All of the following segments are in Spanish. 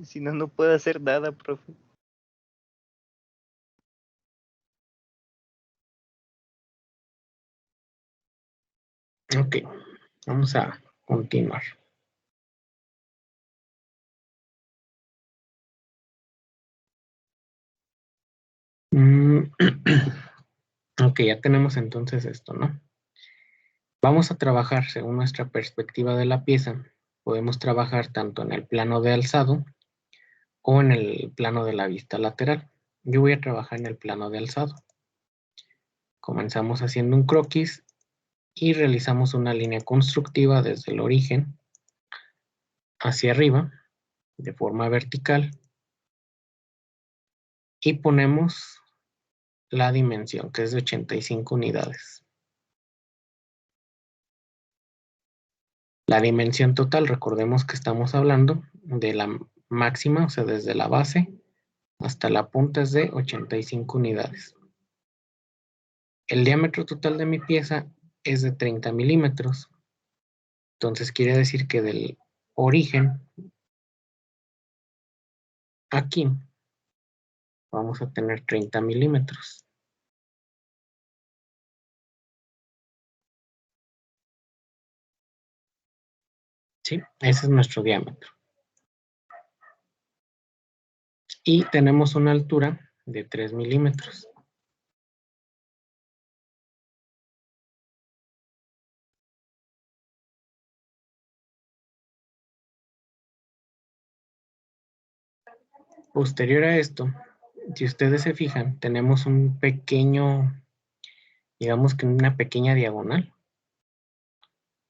Si no, no puedo hacer nada, profe. Ok, vamos a continuar. Ok, ya tenemos entonces esto, ¿no? Vamos a trabajar según nuestra perspectiva de la pieza. Podemos trabajar tanto en el plano de alzado o en el plano de la vista lateral. Yo voy a trabajar en el plano de alzado. Comenzamos haciendo un croquis y realizamos una línea constructiva desde el origen hacia arriba de forma vertical y ponemos la dimensión, que es de 85 unidades. La dimensión total, recordemos que estamos hablando de la máxima, o sea, desde la base hasta la punta es de 85 unidades. El diámetro total de mi pieza es de 30 milímetros. Entonces quiere decir que del origen aquí vamos a tener 30 milímetros. ¿Sí? Ese es nuestro diámetro. Y tenemos una altura de 3 milímetros. Posterior a esto, si ustedes se fijan, tenemos un pequeño, digamos que una pequeña diagonal,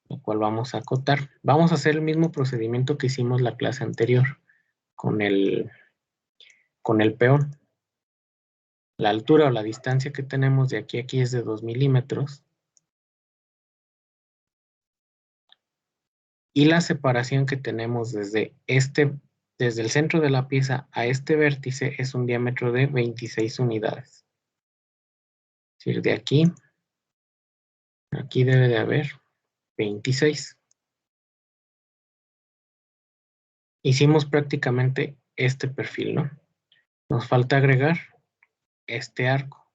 la cual vamos a acotar. Vamos a hacer el mismo procedimiento que hicimos la clase anterior con el peón. La altura o la distancia que tenemos de aquí a aquí es de 2 milímetros. Y la separación que tenemos desde el centro de la pieza a este vértice es un diámetro de 26 unidades. Es decir, de aquí debe de haber 26. Hicimos prácticamente este perfil, ¿no? Nos falta agregar este arco.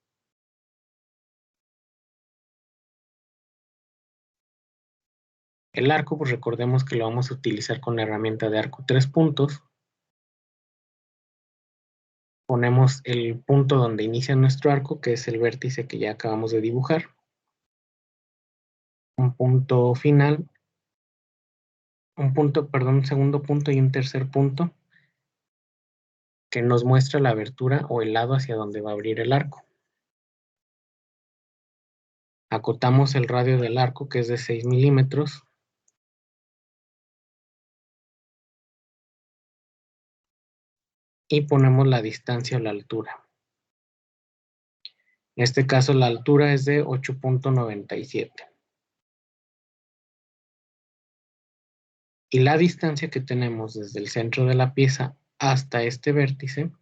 El arco, pues recordemos que lo vamos a utilizar con la herramienta de arco 3 puntos. Ponemos el punto donde inicia nuestro arco, que es el vértice que ya acabamos de dibujar. Un punto final, un segundo punto y un tercer punto que nos muestra la abertura o el lado hacia donde va a abrir el arco. Acotamos el radio del arco, que es de 6 milímetros. Y ponemos la distancia o la altura. En este caso la altura es de 8.97. Y la distancia que tenemos desde el centro de la pieza hasta este vértice,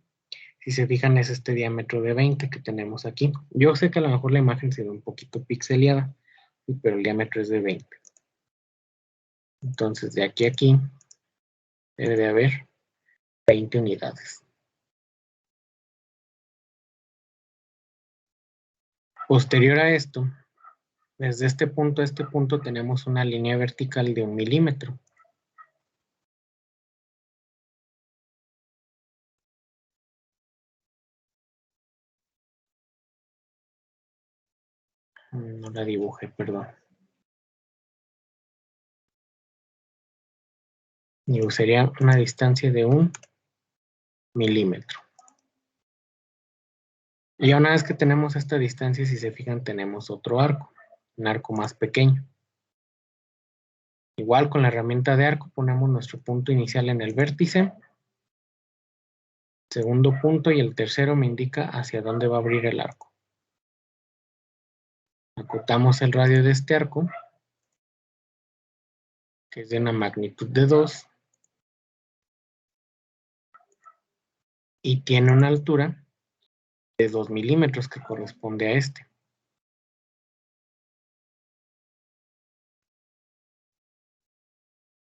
si se fijan, es este diámetro de 20 que tenemos aquí. Yo sé que a lo mejor la imagen se ve un poquito pixeleada, pero el diámetro es de 20. Entonces de aquí a aquí debe de haber 20 unidades. Posterior a esto, desde este punto a este punto tenemos una línea vertical de 1 milímetro. No la dibujé, perdón. Y sería una distancia de 1 milímetro. Y una vez que tenemos esta distancia, si se fijan, tenemos otro arco, un arco más pequeño. Igual con la herramienta de arco ponemos nuestro punto inicial en el vértice, segundo punto y el tercero me indica hacia dónde va a abrir el arco. Acotamos el radio de este arco, que es de una magnitud de 2, y tiene una altura de 2 milímetros que corresponde a este.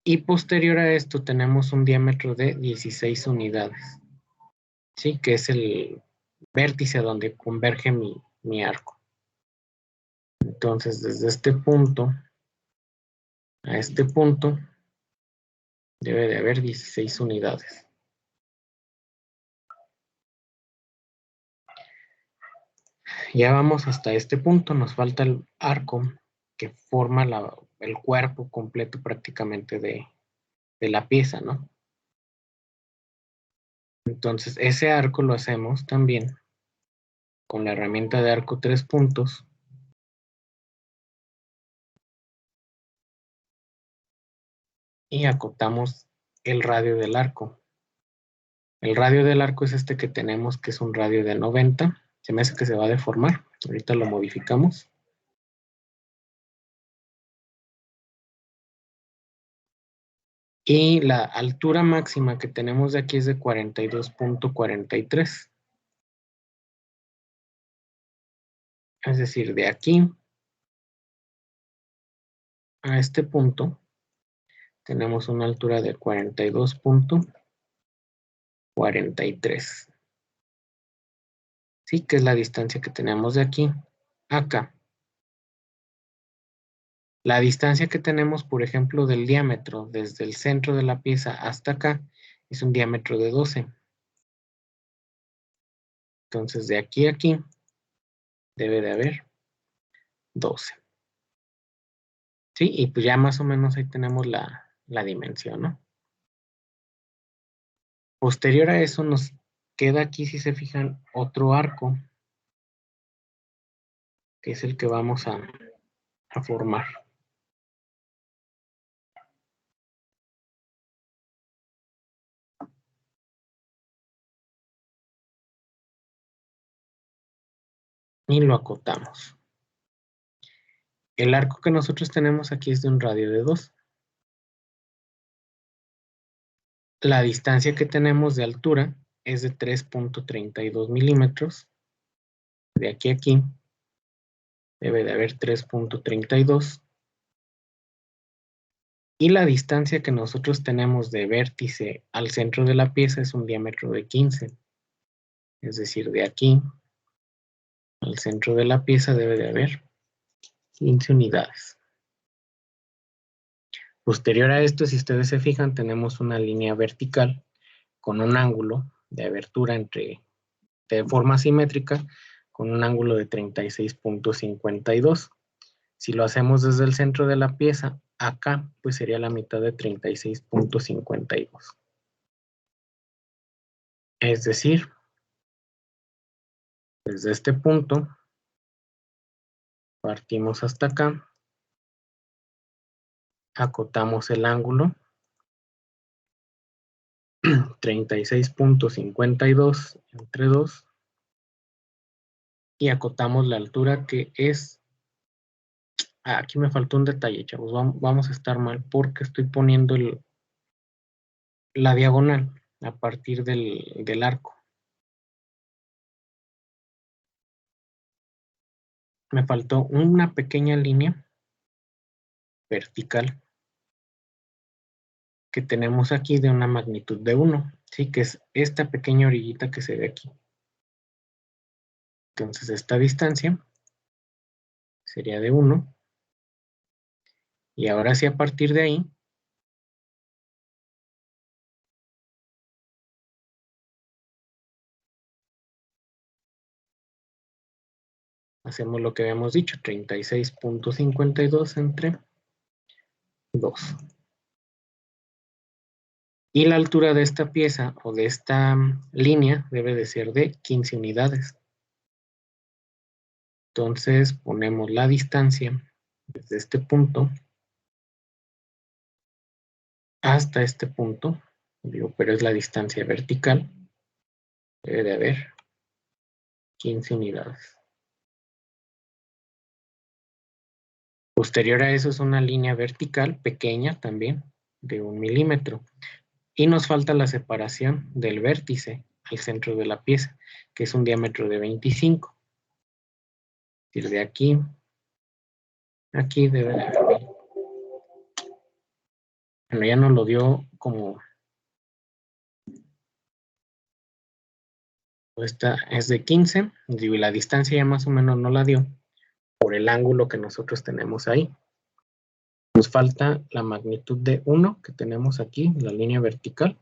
Y posterior a esto tenemos un diámetro de 16 unidades, ¿sí? Que es el vértice donde converge mi arco. Entonces, desde este punto a este punto debe de haber 16 unidades. Ya vamos hasta este punto, nos falta el arco que forma el cuerpo completo prácticamente de la pieza, ¿no? Entonces, ese arco lo hacemos también con la herramienta de arco 3 puntos. Y acotamos el radio del arco. El radio del arco es este que tenemos, que es un radio de 90. Se me hace que se va a deformar. Ahorita lo modificamos. Y la altura máxima que tenemos de aquí es de 42.43. Es decir, de aquí a este punto tenemos una altura de 42.43. Sí, que es la distancia que tenemos de aquí a acá. La distancia que tenemos, por ejemplo, del diámetro desde el centro de la pieza hasta acá es un diámetro de 12. Entonces, de aquí a aquí debe de haber 12. ¿Sí? Y pues ya más o menos ahí tenemos la dimensión, ¿no? Posterior a eso nos queda aquí, si se fijan, otro arco, que es el que vamos a formar. Y lo acotamos. El arco que nosotros tenemos aquí es de un radio de 2. La distancia que tenemos de altura es de 3.32 milímetros. De aquí a aquí debe de haber 3.32. Y la distancia que nosotros tenemos de vértice al centro de la pieza es un diámetro de 15. Es decir, de aquí al centro de la pieza debe de haber 15 unidades. Posterior a esto, si ustedes se fijan, tenemos una línea vertical con un ángulo de abertura de forma simétrica con un ángulo de 36.52. Si lo hacemos desde el centro de la pieza, acá pues sería la mitad de 36.52. Es decir, desde este punto partimos hasta acá, acotamos el ángulo 36.52 entre 2 y acotamos la altura que es, aquí me faltó un detalle, chavos, vamos a estar mal porque estoy poniendo la diagonal a partir del arco. Me faltó una pequeña línea vertical que tenemos aquí de una magnitud de 1, ¿sí? Que es esta pequeña orillita que se ve aquí. Entonces esta distancia sería de 1. Y ahora sí, a partir de ahí, hacemos lo que habíamos dicho, 36.52 entre 2. Y la altura de esta pieza o de esta línea debe de ser de 15 unidades. Entonces ponemos la distancia desde este punto hasta este punto, digo, pero es la distancia vertical, debe de haber 15 unidades. Posterior a eso es una línea vertical pequeña también, de 1 milímetro. Y nos falta la separación del vértice al centro de la pieza, que es un diámetro de 25. Es decir, de aquí, aquí debe de haber Bueno, ya nos lo dio como... Esta es de 15, digo, y la distancia ya más o menos no la dio por el ángulo que nosotros tenemos ahí. Nos falta la magnitud de 1 que tenemos aquí, la línea vertical.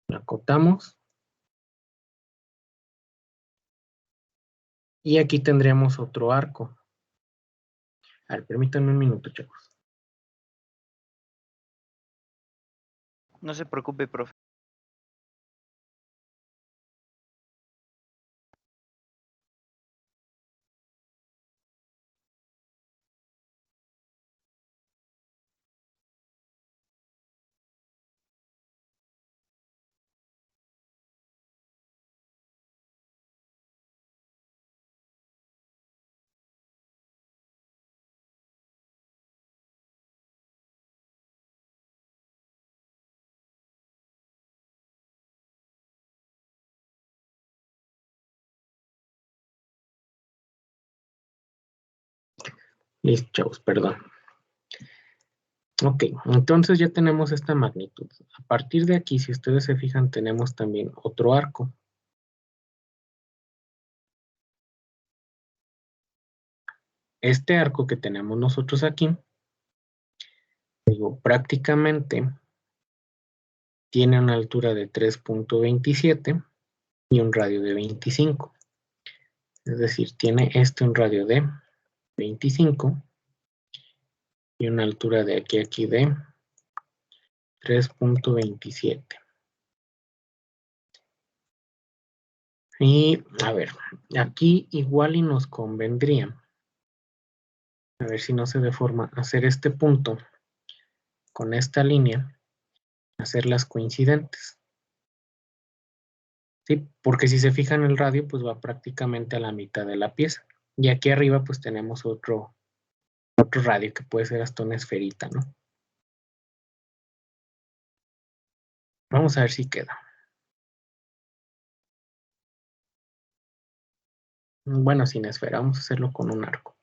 La cortamos. Y aquí tendríamos otro arco. A ver, permítanme un minuto, chavos. No se preocupe, profe. Listo, chavos, perdón. Ok, entonces ya tenemos esta magnitud. A partir de aquí, si ustedes se fijan, tenemos también otro arco. Este arco que tenemos nosotros aquí, digo, prácticamente tiene una altura de 3.27 y un radio de 25. Es decir, tiene un radio de 25 y una altura de aquí a aquí de 3.27. Y a ver, aquí igual y nos convendría, a ver si no se deforma, hacer este punto con esta línea, hacerlas coincidentes. ¿Sí? Porque si se fijan el radio, pues va prácticamente a la mitad de la pieza. Y aquí arriba pues tenemos otro radio que puede ser hasta una esferita, ¿no? Vamos a ver si queda. Bueno, sin esfera, vamos a hacerlo con un arco.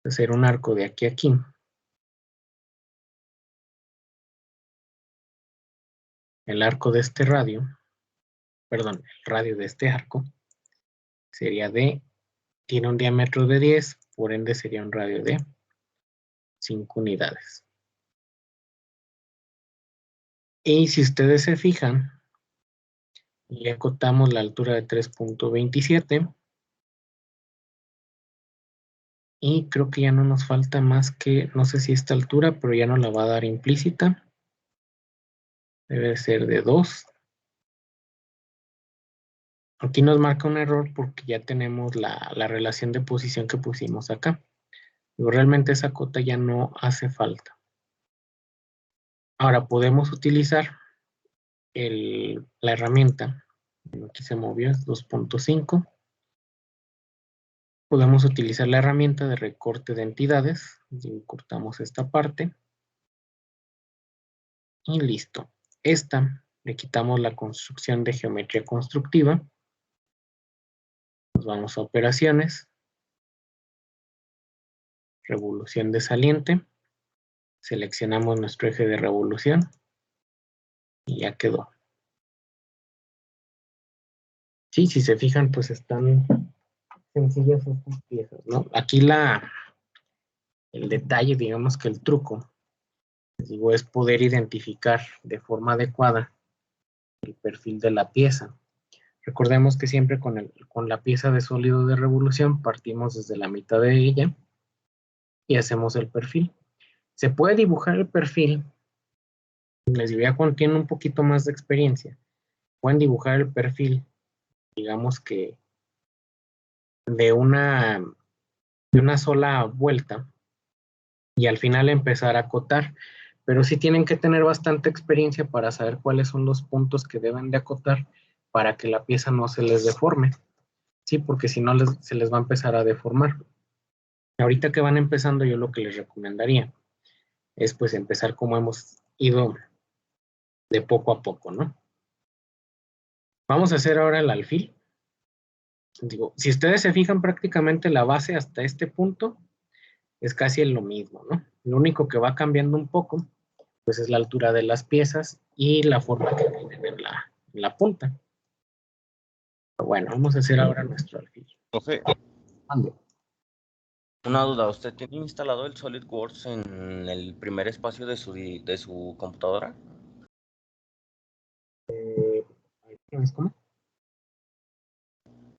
Hacer un arco de aquí a aquí. El arco de este radio, perdón, el radio de este arco sería tiene un diámetro de 10, por ende sería un radio de 5 unidades. Y si ustedes se fijan, y acotamos la altura de 3.27, y creo que ya no nos falta más que, no sé si esta altura, pero ya nos la va a dar implícita. Debe ser de 2. Aquí nos marca un error porque ya tenemos la relación de posición que pusimos acá. Pero realmente esa cota ya no hace falta. Ahora podemos utilizar la herramienta. Aquí se movió, es 2.5. Podemos utilizar la herramienta de recorte de entidades. Y cortamos esta parte. Y listo. Esta le quitamos la construcción de geometría constructiva. Nos vamos a operaciones. Revolución de saliente. Seleccionamos nuestro eje de revolución. Y ya quedó. Sí, si se fijan, pues están sencillas estas piezas, ¿no? Aquí el detalle, digamos que el truco, les digo, es poder identificar de forma adecuada el perfil de la pieza. Recordemos que siempre con la pieza de sólido de revolución partimos desde la mitad de ella y hacemos el perfil. Se puede dibujar el perfil, les digo, ya cuando tienen un poquito más de experiencia, pueden dibujar el perfil, digamos que de una sola vuelta y al final empezar a acotar. Pero sí tienen que tener bastante experiencia para saber cuáles son los puntos que deben de acotar para que la pieza no se les deforme. Sí, porque si no se les va a empezar a deformar. Ahorita que van empezando, yo lo que les recomendaría es pues empezar como hemos ido de poco a poco, ¿no? Vamos a hacer ahora el alfil. Digo, si ustedes se fijan prácticamente la base hasta este punto es casi lo mismo, ¿no? Lo único que va cambiando un poco, pues es la altura de las piezas y la forma que tienen en la punta. Pero bueno, vamos a hacer ahora nuestro alfil. Profe, Ande. una duda, ¿usted tiene instalado el SolidWorks en el primer espacio de su computadora? ¿Cómo?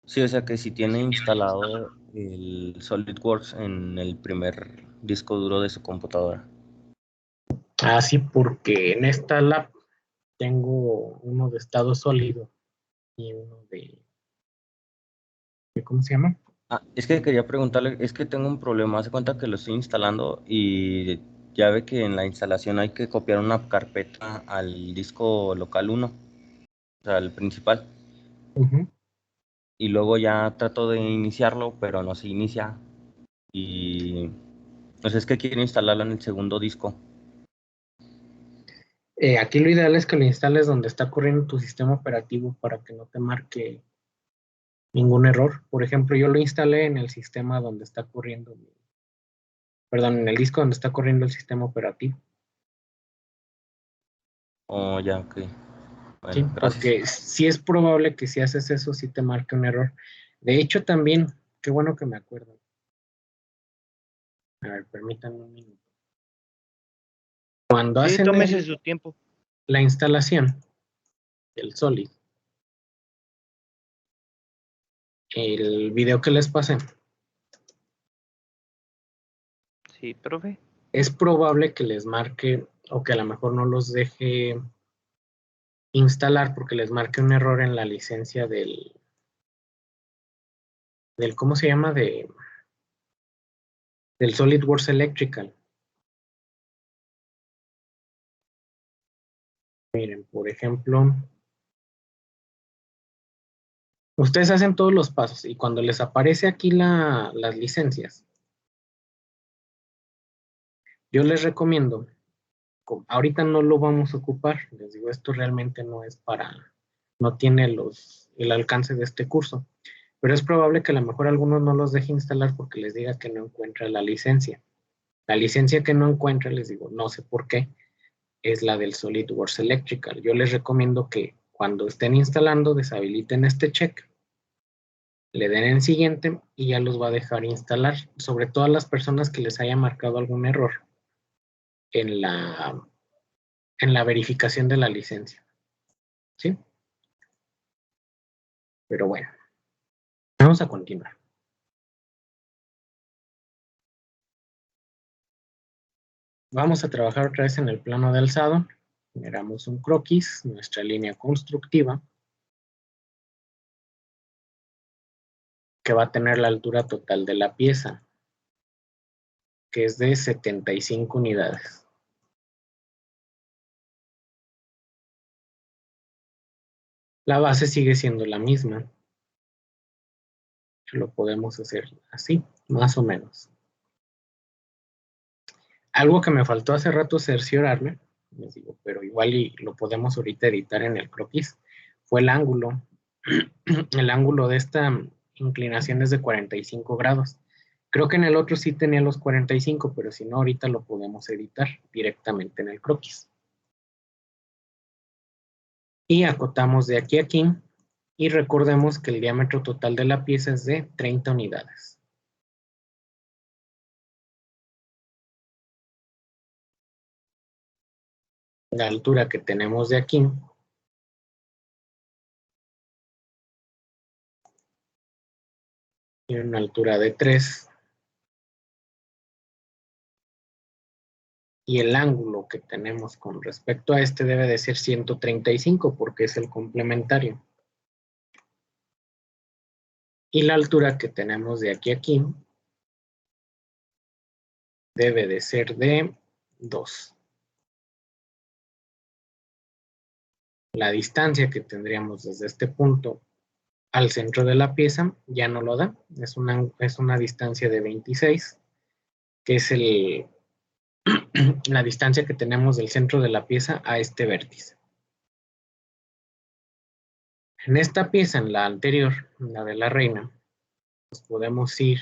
Sí, o sea que si tiene instalado el SolidWorks en el primer disco duro de su computadora. Ah, sí, porque en esta lab tengo uno de estado sólido y uno ¿cómo se llama? Ah, es que quería preguntarle, es que tengo un problema, hace cuenta que lo estoy instalando y ya ve que en la instalación hay que copiar una carpeta al disco local 1, o sea, el principal, Ujú. y luego ya trato de iniciarlo, pero no se inicia y pues es que quiero instalarlo en el segundo disco. Aquí lo ideal es que lo instales donde está corriendo tu sistema operativo para que no te marque ningún error. Por ejemplo, yo lo instalé en el sistema donde está corriendo, perdón, en el disco donde está corriendo el sistema operativo. Oh, ya, ok. Sí, Bueno, gracias. porque sí es probable que si haces eso, sí te marque un error. De hecho, también, qué bueno que me acuerdo. A ver, permítanme un minuto. Cuando Sí, hacen tómese su tiempo. la instalación del Solid, el video que les pasé, Sí, profe. es probable que les marque o que a lo mejor no los deje instalar porque les marque un error en la licencia del ¿cómo se llama? Del SolidWorks Electrical. Miren, por ejemplo, ustedes hacen todos los pasos y cuando les aparece aquí las licencias, yo les recomiendo, ahorita no lo vamos a ocupar, les digo, esto realmente no es no tiene el alcance de este curso, pero es probable que a lo mejor algunos no los deje instalar porque les diga que no encuentra la licencia. La licencia que no encuentra, les digo, no sé por qué, es la del SolidWorks Electrical. Yo les recomiendo que cuando estén instalando, deshabiliten este check, le den en siguiente y ya los va a dejar instalar, sobre todo a las personas que les haya marcado algún error en en la verificación de la licencia. ¿Sí? Pero bueno, vamos a continuar. Vamos a trabajar otra vez en el plano de alzado. Generamos un croquis, nuestra línea constructiva, que va a tener la altura total de la pieza, que es de 75 unidades. La base sigue siendo la misma. Lo podemos hacer así, más o menos. Algo que me faltó hace rato cerciorarme, les digo, pero igual y lo podemos ahorita editar en el croquis, fue el ángulo. El ángulo de esta inclinación es de 45 grados. Creo que en el otro sí tenía los 45, pero si no, ahorita lo podemos editar directamente en el croquis. Y acotamos de aquí a aquí y recordemos que el diámetro total de la pieza es de 30 unidades. La altura que tenemos de aquí tiene una altura de 3 y el ángulo que tenemos con respecto a este debe de ser 135 porque es el complementario. Y la altura que tenemos de aquí a aquí debe de ser de 2. La distancia que tendríamos desde este punto al centro de la pieza ya no lo da, es una distancia de 26, que es la distancia que tenemos del centro de la pieza a este vértice. En esta pieza, en la anterior, la de la reina, pues podemos ir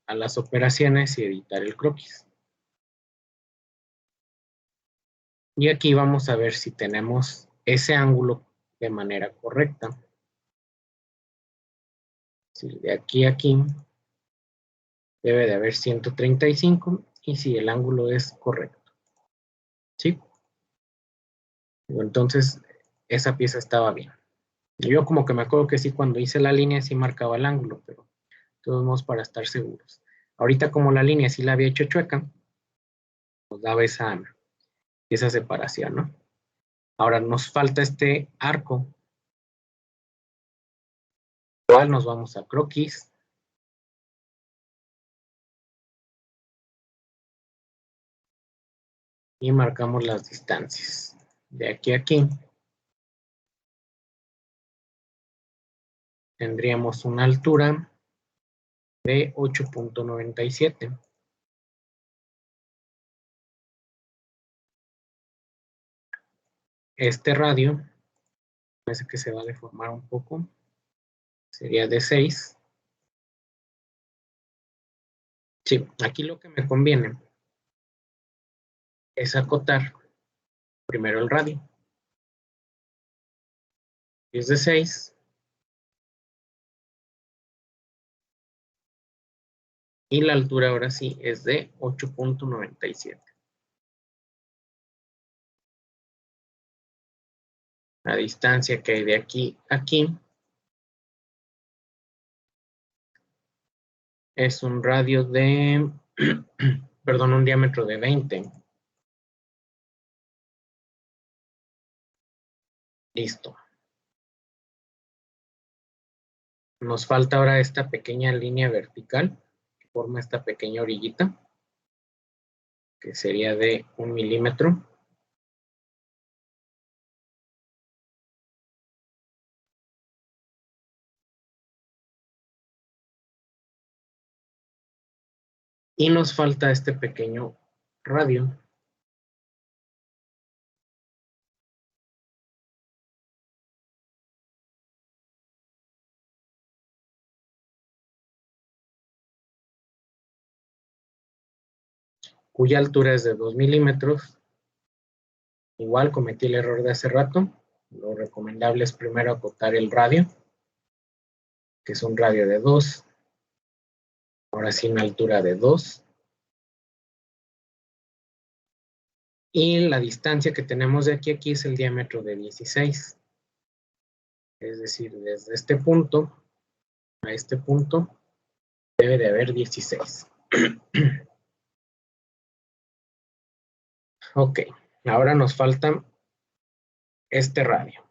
a las operaciones y editar el croquis. Y aquí vamos a ver si tenemos ese ángulo de manera correcta. Si de aquí a aquí debe de haber 135 y si el ángulo es correcto. ¿Sí? Entonces, esa pieza estaba bien. Yo como que me acuerdo que sí, cuando hice la línea sí marcaba el ángulo, pero de todos modos para estar seguros. Ahorita como la línea sí la había hecho chueca, nos daba esa separación, ¿no? Ahora nos falta este arco. Igual nos vamos a croquis. Y marcamos las distancias. De aquí a aquí tendríamos una altura de 8.97. Este radio, parece que se va a deformar un poco, sería de 6. Sí, aquí lo que me conviene es acotar primero el radio. Es de 6. Y la altura ahora sí es de 8.97. La distancia que hay de aquí a aquí es un radio de, perdón, un diámetro de 20. Listo. Nos falta ahora esta pequeña línea vertical que forma esta pequeña orillita, que sería de 1 milímetro. Y nos falta este pequeño radio. Cuya altura es de 2 milímetros. Igual cometí el error de hace rato. Lo recomendable es primero acotar el radio, que es un radio de 2. Ahora sí una altura de 2. Y la distancia que tenemos de aquí a aquí es el diámetro de 16. Es decir, desde este punto a este punto debe de haber 16. Ok, ahora nos falta este radio.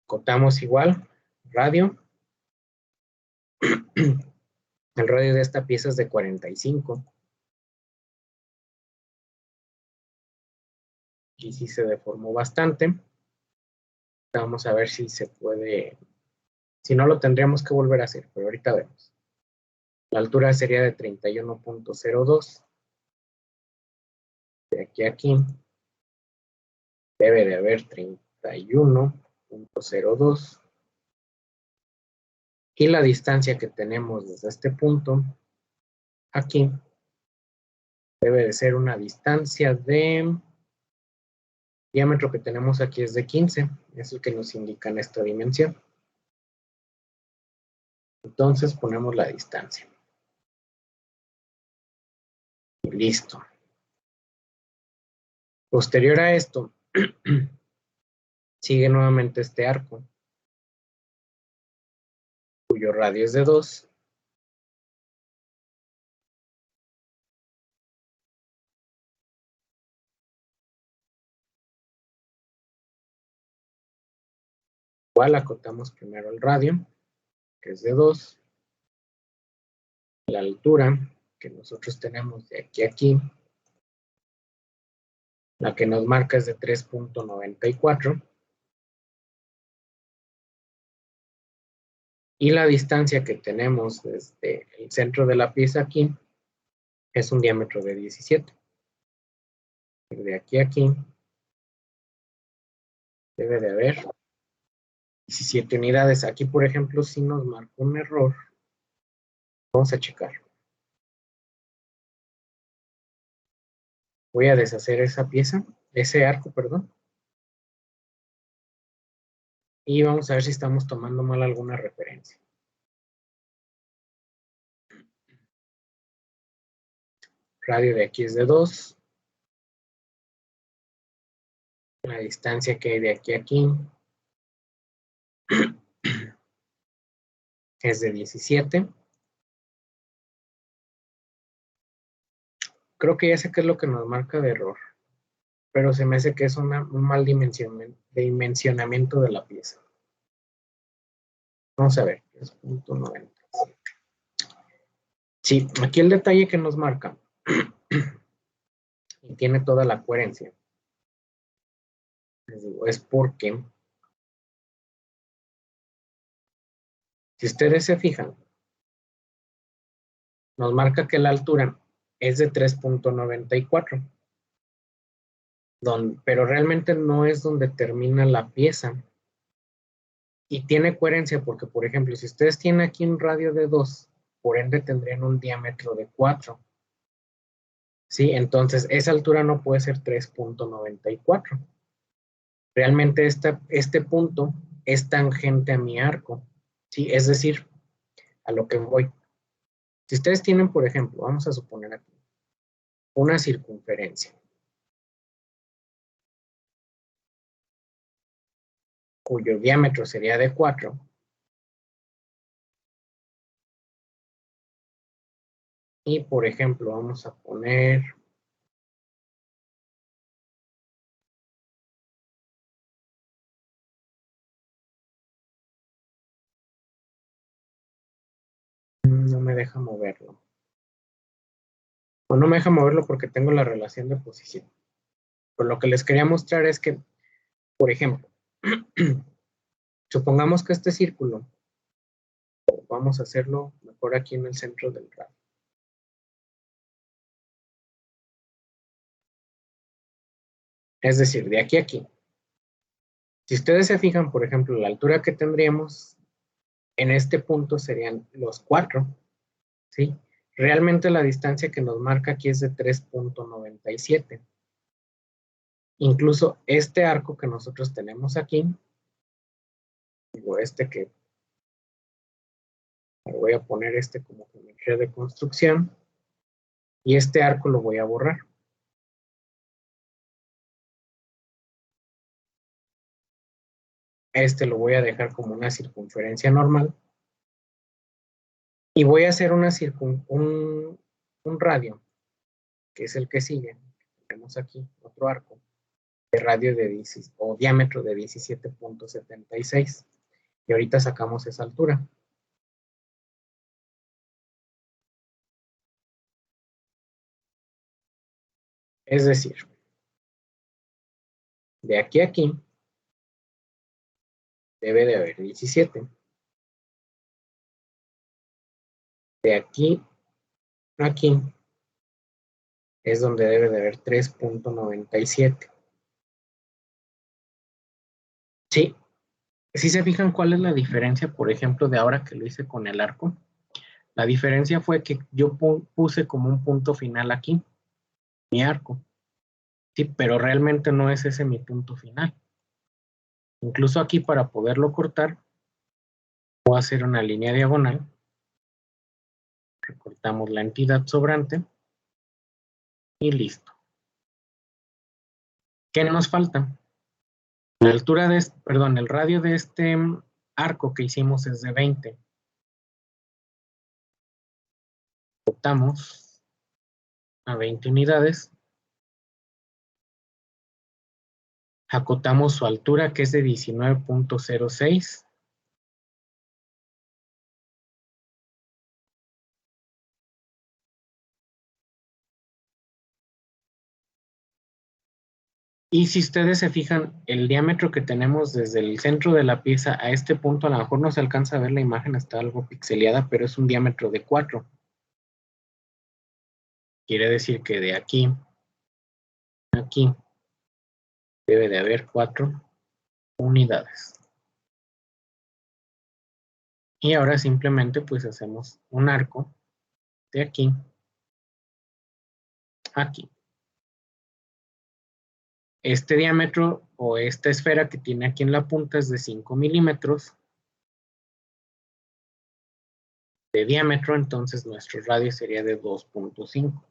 Cortamos igual, radio. El radio de esta pieza es de 45. Y sí se deformó bastante. Vamos a ver si se puede. Si no, lo tendríamos que volver a hacer, pero ahorita vemos. La altura sería de 31.02. De aquí a aquí debe de haber 31.02. Y la distancia que tenemos desde este punto aquí debe de ser una distancia de diámetro que tenemos aquí es de 15, es el que nos indica en esta dimensión. Entonces ponemos la distancia. Y listo. Posterior a esto, sigue nuevamente este arco, cuyo radio es de 2. Igual acotamos primero el radio, que es de 2. La altura que nosotros tenemos de aquí a aquí, la que nos marca es de 3.94. Y la distancia que tenemos desde el centro de la pieza aquí es un diámetro de 17. De aquí a aquí debe de haber 17 unidades. Aquí, por ejemplo, si nos marcó un error, vamos a checar. Voy a deshacer esa pieza, ese arco, perdón. Y vamos a ver si estamos tomando mal alguna referencia. Radio de aquí es de 2. La distancia que hay de aquí a aquí es de 17. Creo que ya sé qué es lo que nos marca de error, pero se me hace que es un mal dimensionamiento de la pieza. Vamos a ver, 3.90. Sí, aquí el detalle que nos marca y tiene toda la coherencia, les digo, es porque si ustedes se fijan, nos marca que la altura es de 3.94, pero realmente no es donde termina la pieza. Y tiene coherencia porque, por ejemplo, si ustedes tienen aquí un radio de 2, por ende tendrían un diámetro de 4. ¿Sí? Entonces, esa altura no puede ser 3.94. Realmente este punto es tangente a mi arco. ¿Sí? Es decir, a lo que voy. Si ustedes tienen, por ejemplo, vamos a suponer aquí, una circunferencia, cuyo diámetro sería de 4, y por ejemplo, vamos a poner, no me deja moverlo. O no me deja moverlo porque tengo la relación de posición. Pero lo que les quería mostrar es que, por ejemplo, supongamos que este círculo, vamos a hacerlo mejor aquí en el centro del radio. Es decir, de aquí a aquí. Si ustedes se fijan, por ejemplo, la altura que tendríamos en este punto serían los 4, ¿sí? Realmente la distancia que nos marca aquí es de 3.97. Incluso este arco que nosotros tenemos aquí, digo este que voy a poner este como geometría de construcción, y este arco lo voy a borrar. Este lo voy a dejar como una circunferencia normal. Y voy a hacer un radio, que es el que sigue. Tenemos aquí otro arco de radio de 10, o diámetro de 17.76. Y ahorita sacamos esa altura. Es decir, de aquí a aquí debe de haber 17. De aquí a aquí es donde debe de haber 3.97. Sí, si se fijan cuál es la diferencia, por ejemplo, de ahora que lo hice con el arco. La diferencia fue que yo puse como un punto final aquí, mi arco. Sí, pero realmente no es ese mi punto final. Incluso aquí para poderlo cortar, voy a hacer una línea diagonal. Recortamos la entidad sobrante y listo. ¿Qué nos falta? La altura de perdón, el radio de este arco que hicimos es de 20. Cortamos a 20 unidades. Acotamos su altura, que es de 19.06. Y si ustedes se fijan, el diámetro que tenemos desde el centro de la pieza a este punto, a lo mejor no se alcanza a ver la imagen, está algo pixeleada, pero es un diámetro de 4. Quiere decir que de aquí a aquí debe de haber 4 unidades. Y ahora simplemente pues hacemos un arco de aquí a aquí. Este diámetro o esta esfera que tiene aquí en la punta es de 5 milímetros de diámetro, entonces nuestro radio sería de 2.5.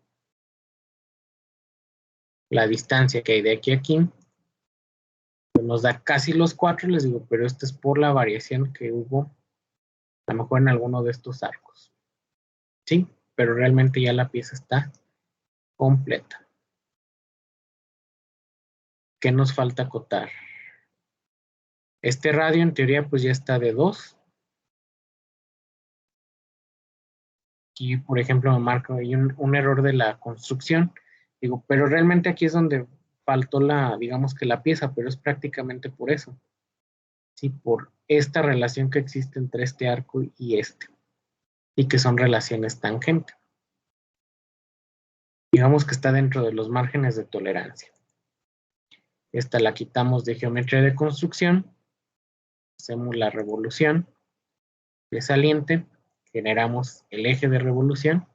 La distancia que hay de aquí a aquí pues nos da casi los 4, les digo, pero esto es por la variación que hubo a lo mejor en alguno de estos arcos. ¿Sí? Pero realmente ya la pieza está completa. ¿Qué nos falta acotar? Este radio en teoría pues ya está de 2. Aquí, por ejemplo, me marco ahí un error de la construcción. Digo, pero realmente aquí es donde faltó digamos que la pieza, pero es prácticamente por eso. Sí, por esta relación que existe entre este arco y este. Y que son relaciones tangente. Digamos que está dentro de los márgenes de tolerancia. Esta la quitamos de geometría de construcción. Hacemos la revolución de saliente. Generamos el eje de revolución.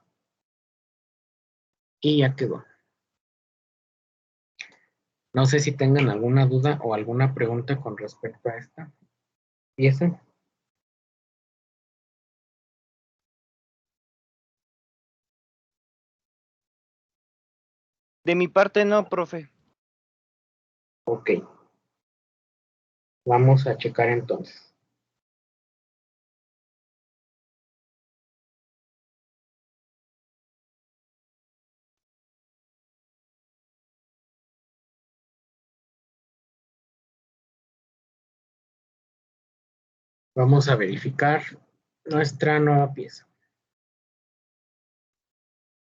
Y ya quedó. No sé si tengan alguna duda o alguna pregunta con respecto a esta pieza. De mi parte no, profe. Ok. Vamos a checar entonces. Vamos a verificar nuestra nueva pieza.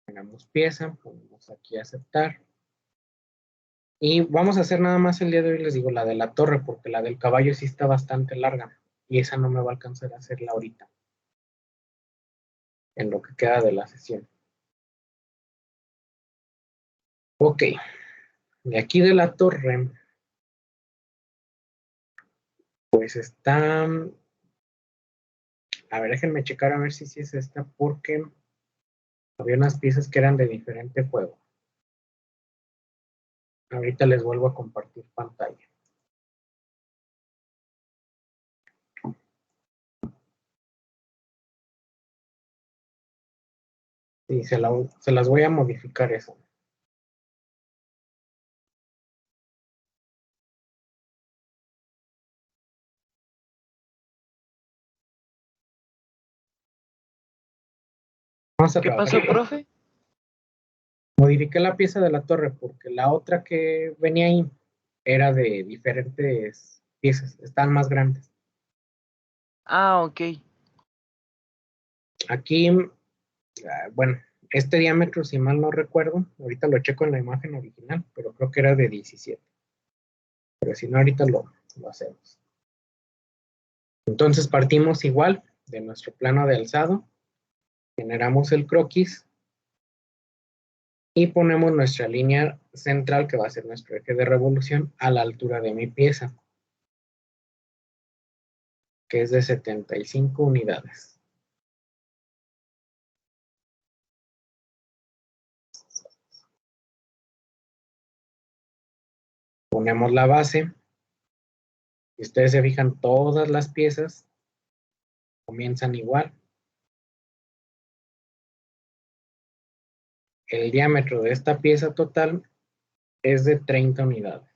Tenemos pieza, ponemos aquí aceptar. Y vamos a hacer nada más el día de hoy, les digo, la de la torre, porque la del caballo sí está bastante larga. Y esa no me va a alcanzar a hacerla ahorita. En lo que queda de la sesión. Ok. De aquí de la torre, pues está... A ver, déjenme checar a ver si es esta, porque había unas piezas que eran de diferente juego. Ahorita les vuelvo a compartir pantalla. Sí, se las voy a modificar eso. Vamos a ¿Qué trabajar. pasó, profe? Modifiqué la pieza de la torre porque la otra que venía ahí era de diferentes piezas, estaban más grandes. Ah, ok. Aquí, bueno, este diámetro, si mal no recuerdo, ahorita lo checo en la imagen original, pero creo que era de 17. Pero si no, ahorita lo hacemos. Entonces partimos igual de nuestro plano de alzado, generamos el croquis y ponemos nuestra línea central, que va a ser nuestro eje de revolución, a la altura de mi pieza, que es de 75 unidades. Ponemos la base. Si ustedes se fijan, todas las piezas comienzan igual. El diámetro de esta pieza total es de 30 unidades.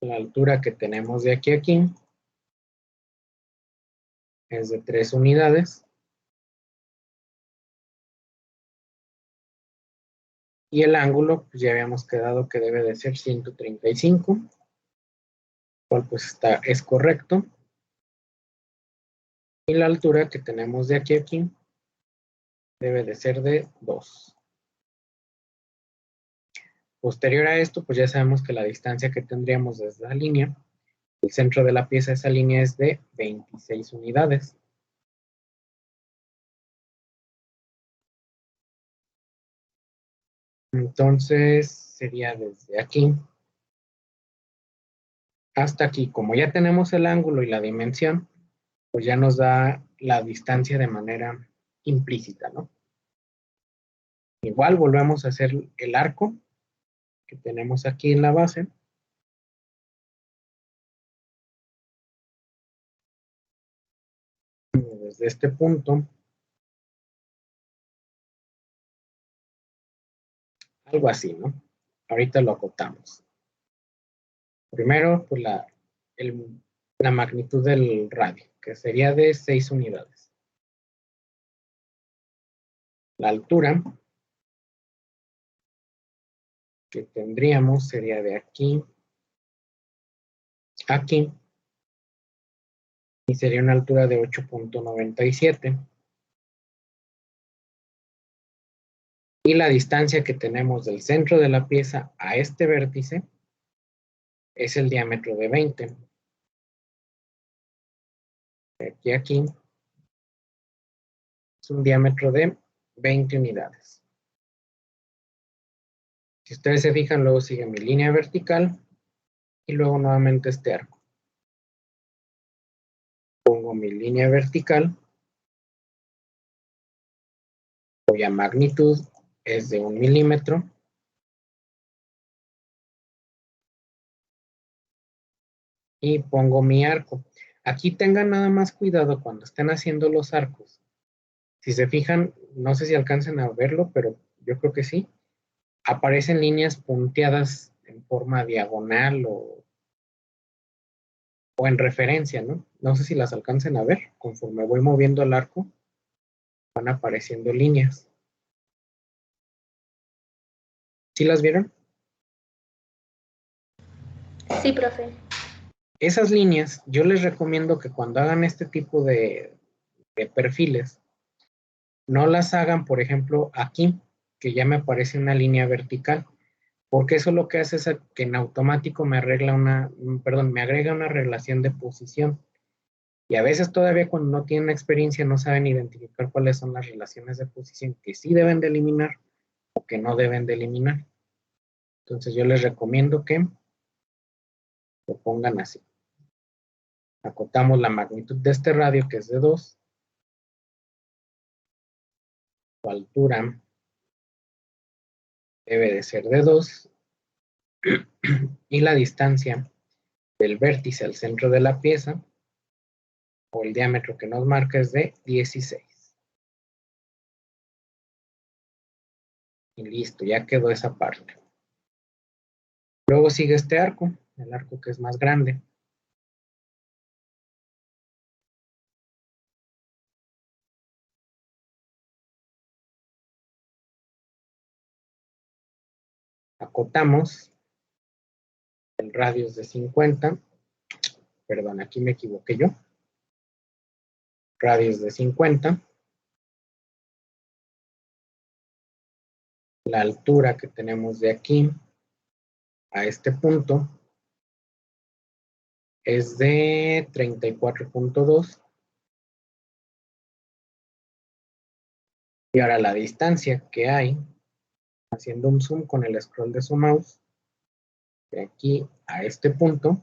La altura que tenemos de aquí a aquí es de 3 unidades. Y el ángulo, pues ya habíamos quedado que debe de ser 135, cual pues es correcto. Y la altura que tenemos de aquí a aquí debe de ser de 2. Posterior a esto, pues ya sabemos que la distancia que tendríamos desde la línea, el centro de la pieza de esa línea es de 26 unidades. Entonces, sería desde aquí hasta aquí. Como ya tenemos el ángulo y la dimensión, pues ya nos da la distancia de manera implícita, ¿no? Igual volvemos a hacer el arco que tenemos aquí en la base. Desde este punto, algo así, ¿no? Ahorita lo acotamos. Primero, pues la magnitud del radio, que sería de 6 unidades. La altura que tendríamos sería de aquí a aquí, y sería una altura de 8.97. Y la distancia que tenemos del centro de la pieza a este vértice es el diámetro de 20. De aquí a aquí es un diámetro de 20 unidades. Si ustedes se fijan, luego sigue mi línea vertical y luego nuevamente este arco. Pongo mi línea vertical, cuya magnitud es de 1 milímetro. Y pongo mi arco. Aquí tengan nada más cuidado cuando estén haciendo los arcos. Si se fijan, no sé si alcancen a verlo, pero yo creo que sí. Aparecen líneas punteadas en forma diagonal o en referencia, ¿no? No sé si las alcancen a ver. Conforme voy moviendo el arco, van apareciendo líneas. ¿Sí las vieron? Sí, profe. Esas líneas, yo les recomiendo que cuando hagan este tipo de perfiles, no las hagan, por ejemplo, aquí, que ya me aparece una línea vertical, porque eso lo que hace es que en automático me agrega una relación de posición. Y a veces todavía cuando no tienen experiencia no saben identificar cuáles son las relaciones de posición que sí deben de eliminar o que no deben de eliminar. Entonces yo les recomiendo que lo pongan así. Acotamos la magnitud de este radio, que es de 2. Su altura debe de ser de 2. Y la distancia del vértice al centro de la pieza, o el diámetro que nos marca, es de 16. Y listo, ya quedó esa parte. Luego sigue este arco, el arco que es más grande. Acotamos, el radio es de 50. Perdón, aquí me equivoqué yo. Radio es de 50. La altura que tenemos de aquí a este punto es de 34.2. Y ahora la distancia que hay, haciendo un zoom con el scroll de su mouse, de aquí a este punto,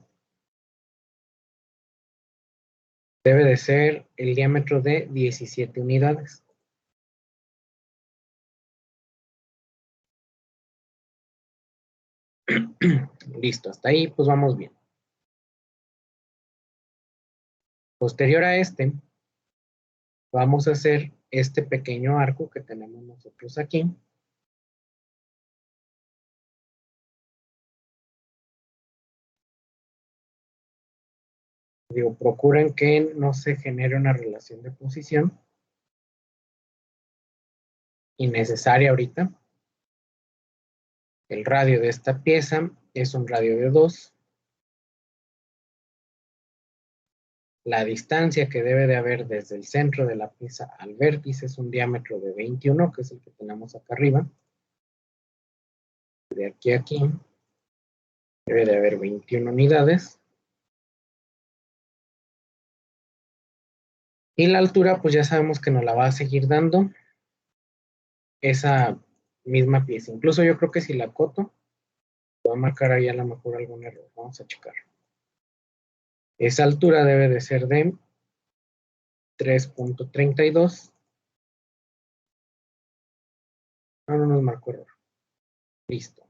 debe de ser el diámetro de 17 unidades. Listo, hasta ahí pues vamos bien. Posterior a este, vamos a hacer este pequeño arco que tenemos nosotros aquí. Digo, procuren que no se genere una relación de posición innecesaria ahorita. El radio de esta pieza es un radio de 2. La distancia que debe de haber desde el centro de la pieza al vértice es un diámetro de 21, que es el que tenemos acá arriba. De aquí a aquí debe de haber 21 unidades. Y la altura, pues ya sabemos que nos la va a seguir dando esa misma pieza. Incluso yo creo que si la acoto, voy a marcar ahí a lo mejor algún error. Vamos a checar. Esa altura debe de ser de 3.32. No nos marcó error. Listo.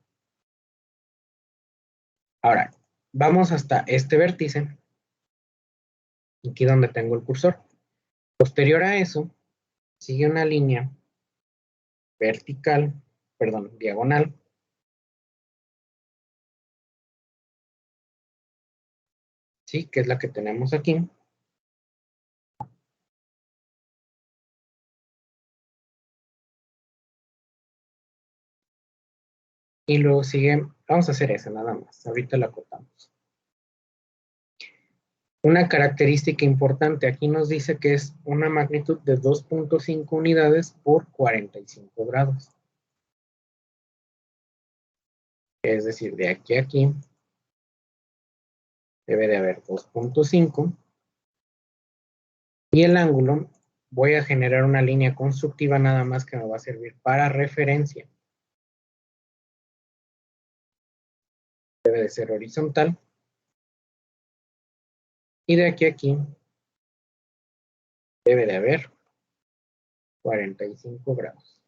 Ahora, vamos hasta este vértice. Aquí donde tengo el cursor. Posterior a eso, sigue una línea vertical, perdón, diagonal. ¿Sí? Que es la que tenemos aquí. Y luego sigue, vamos a hacer esa nada más. Ahorita la cortamos. Una característica importante aquí nos dice que es una magnitud de 2.5 unidades por 45 grados. Es decir, de aquí a aquí debe de haber 2.5. Y el ángulo, voy a generar una línea constructiva nada más que me va a servir para referencia. Debe de ser horizontal. Y de aquí a aquí debe de haber 45 grados.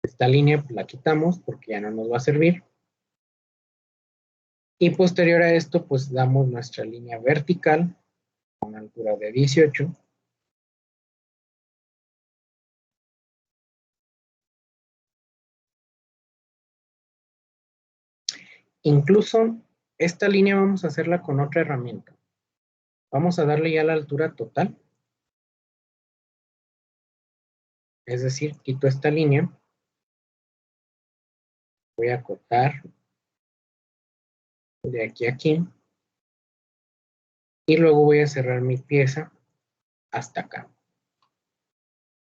Esta línea la quitamos porque ya no nos va a servir. Y posterior a esto, pues damos nuestra línea vertical a una altura de 18. Incluso esta línea vamos a hacerla con otra herramienta. Vamos a darle ya la altura total. Es decir, quito esta línea. Voy a cortar de aquí a aquí. Y luego voy a cerrar mi pieza hasta acá.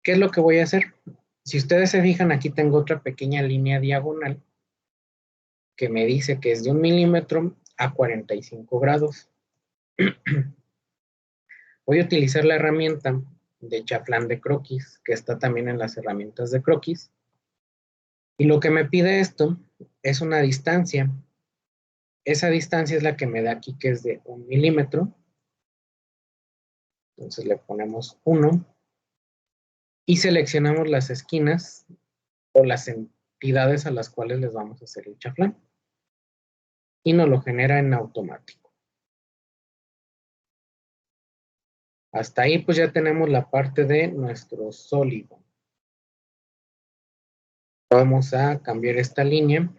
¿Qué es lo que voy a hacer? Si ustedes se fijan, aquí tengo otra pequeña línea diagonal que me dice que es de 1 milímetro a 45 grados. Voy a utilizar la herramienta de chaflán de croquis, que está también en las herramientas de croquis. Y lo que me pide esto es una distancia. Esa distancia es la que me da aquí, que es de 1 milímetro. Entonces le ponemos 1 y seleccionamos las esquinas o las entidades a las cuales les vamos a hacer el chaflán. Y nos lo genera en automático. Hasta ahí pues ya tenemos la parte de nuestro sólido. Vamos a cambiar esta línea.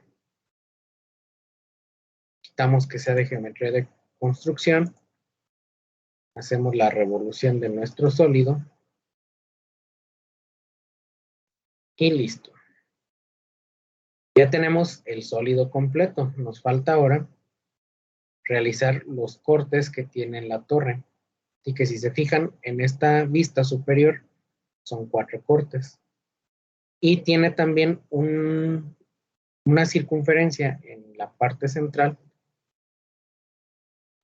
Quitamos que sea de geometría de construcción. Hacemos la revolución de nuestro sólido. Y listo. Ya tenemos el sólido completo. Nos falta ahora realizar los cortes que tiene la torre. Así que si se fijan en esta vista superior son 4 cortes. Y tiene también una circunferencia en la parte central.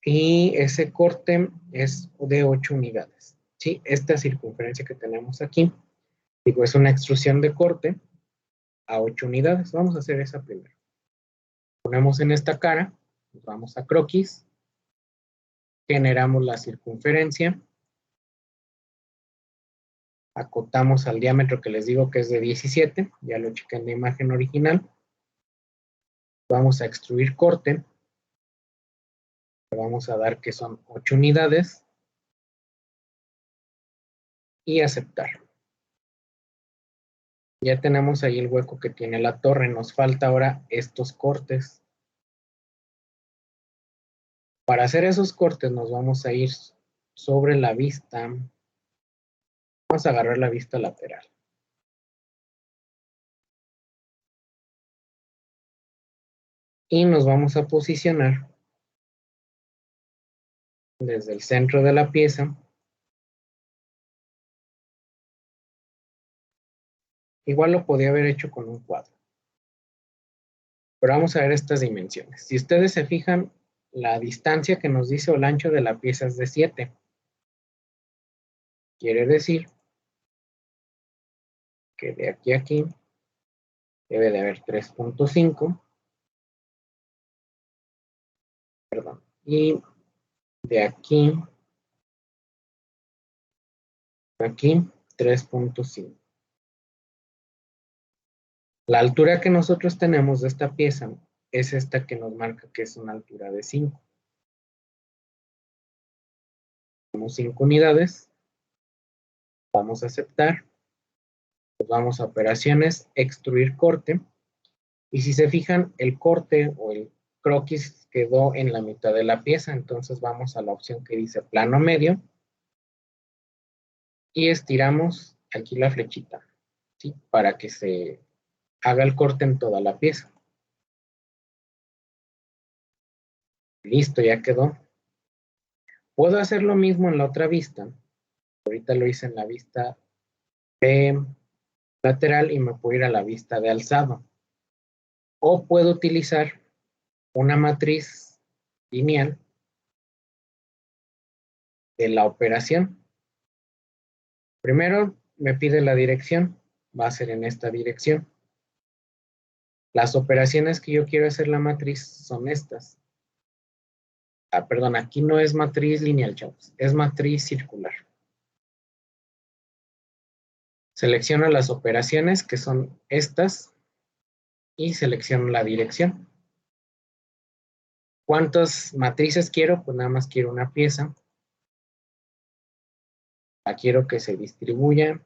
Y ese corte es de 8 unidades. ¿Sí? Esta circunferencia que tenemos aquí, digo, es una extrusión de corte a 8 unidades. Vamos a hacer esa primero. Ponemos en esta cara, nos vamos a croquis, generamos la circunferencia, acotamos al diámetro que les digo que es de 17, ya lo chequé en la imagen original. Vamos a extruir corte, le vamos a dar que son 8 unidades y aceptar. Ya tenemos ahí el hueco que tiene la torre, nos falta ahora estos cortes. Para hacer esos cortes nos vamos a ir sobre la vista, vamos a agarrar la vista lateral. Y nos vamos a posicionar desde el centro de la pieza. Igual lo podía haber hecho con un cuadro. Pero vamos a ver estas dimensiones. Si ustedes se fijan, la distancia que nos dice o el ancho de la pieza es de 7. Quiere decir que de aquí a aquí debe de haber 3.5. Perdón. Y de aquí a aquí 3.5. La altura que nosotros tenemos de esta pieza es esta que nos marca que es una altura de 5. Tenemos 5 unidades. Vamos a aceptar. Pues vamos a operaciones, extruir corte. Y si se fijan, el corte o el croquis quedó en la mitad de la pieza. Entonces vamos a la opción que dice plano medio. Y estiramos aquí la flechita, ¿sí? Para que se haga el corte en toda la pieza. Listo, ya quedó. Puedo hacer lo mismo en la otra vista. Ahorita lo hice en la vista de lateral y me puedo ir a la vista de alzado. O puedo utilizar una matriz lineal de la operación. Primero me pide la dirección. Va a ser en esta dirección. Las operaciones que yo quiero hacer la matriz son estas. Perdón, aquí no es matriz lineal, chavos. Es matriz circular. Selecciono las operaciones que son estas y selecciono la dirección. ¿Cuántas matrices quiero? Pues nada más quiero una pieza. La quiero que se distribuya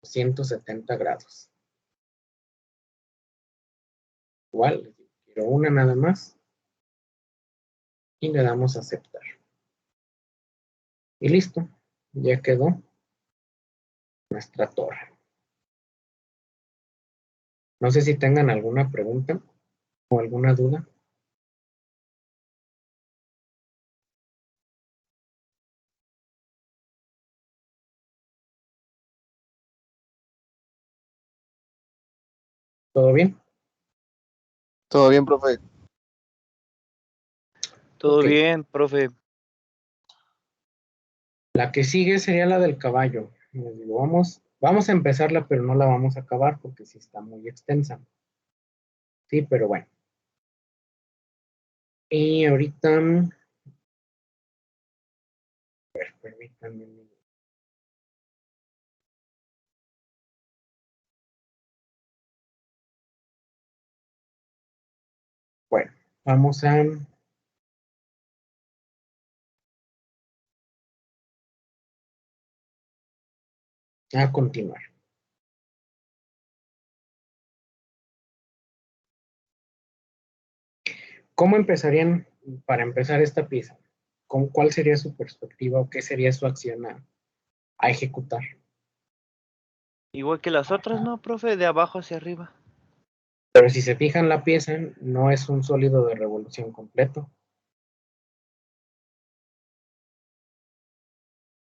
170 grados. Igual, quiero una nada más. Y le damos a aceptar. Y listo, ya quedó nuestra torre. No sé si tengan alguna pregunta o alguna duda. ¿Todo bien? Todo bien, profe. Todo Ok. bien, profe. La que sigue sería la del caballo. Les digo, vamos a empezarla, pero no la vamos a acabar porque sí está muy extensa. Sí, pero bueno. Y ahorita, a ver, permítanme. Bueno, vamos a continuar. ¿Cómo empezarían para empezar esta pieza? ¿Con cuál sería su perspectiva o qué sería su acción a ejecutar? Igual que las otras, ¿no, profe? De abajo hacia arriba. Pero si se fijan, la pieza no es un sólido de revolución completo.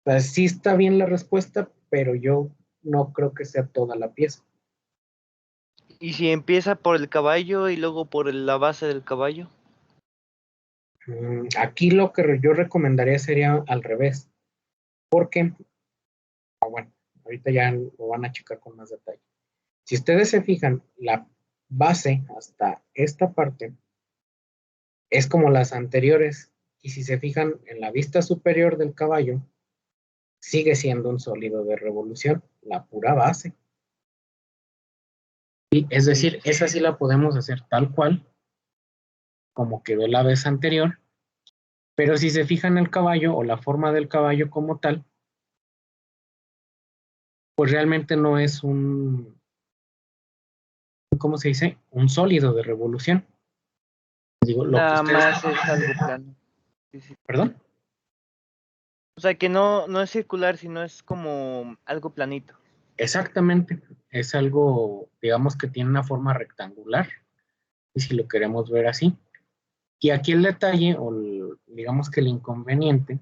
O sea, sí está bien la respuesta, pero yo no creo que sea toda la pieza. ¿Y si empieza por el caballo y luego por la base del caballo? Aquí lo que yo recomendaría sería al revés, porque, bueno, ahorita ya lo van a checar con más detalle. Si ustedes se fijan, la base hasta esta parte es como las anteriores, y si se fijan en la vista superior del caballo, sigue siendo un sólido de revolución, la pura base. Y, es decir, esa sí la podemos hacer tal cual, como quedó la vez anterior, pero si se fijan el caballo o la forma del caballo como tal, pues realmente no es ¿cómo se dice? Un sólido de revolución. Digo, lo que Nada ustedes... más es algo plano. Sí, sí. ¿Perdón? O sea, que no es circular, sino es como algo planito. Exactamente. Es algo, digamos que tiene una forma rectangular, y si lo queremos ver así. Y aquí el detalle, digamos que el inconveniente,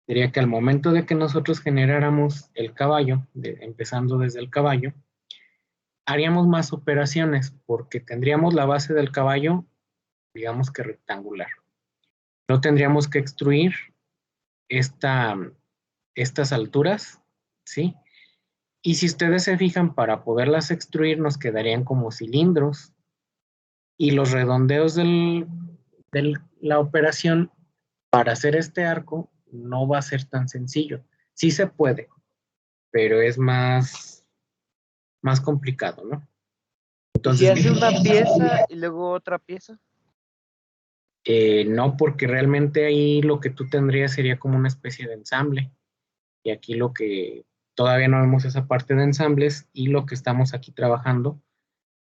sería que al momento de que nosotros generáramos el caballo, empezando desde el caballo, haríamos más operaciones porque tendríamos la base del caballo, digamos que rectangular. No tendríamos que extruir estas alturas, ¿sí? Y si ustedes se fijan, para poderlas extruir nos quedarían como cilindros y los redondeos de la operación para hacer este arco no va a ser tan sencillo. Sí se puede, pero es más complicado, ¿no? ¿Y si Entonces, hace una pieza y luego otra pieza? no, porque realmente ahí lo que tú tendrías sería como una especie de ensamble. Y aquí lo que todavía no vemos esa parte de ensambles y lo que estamos aquí trabajando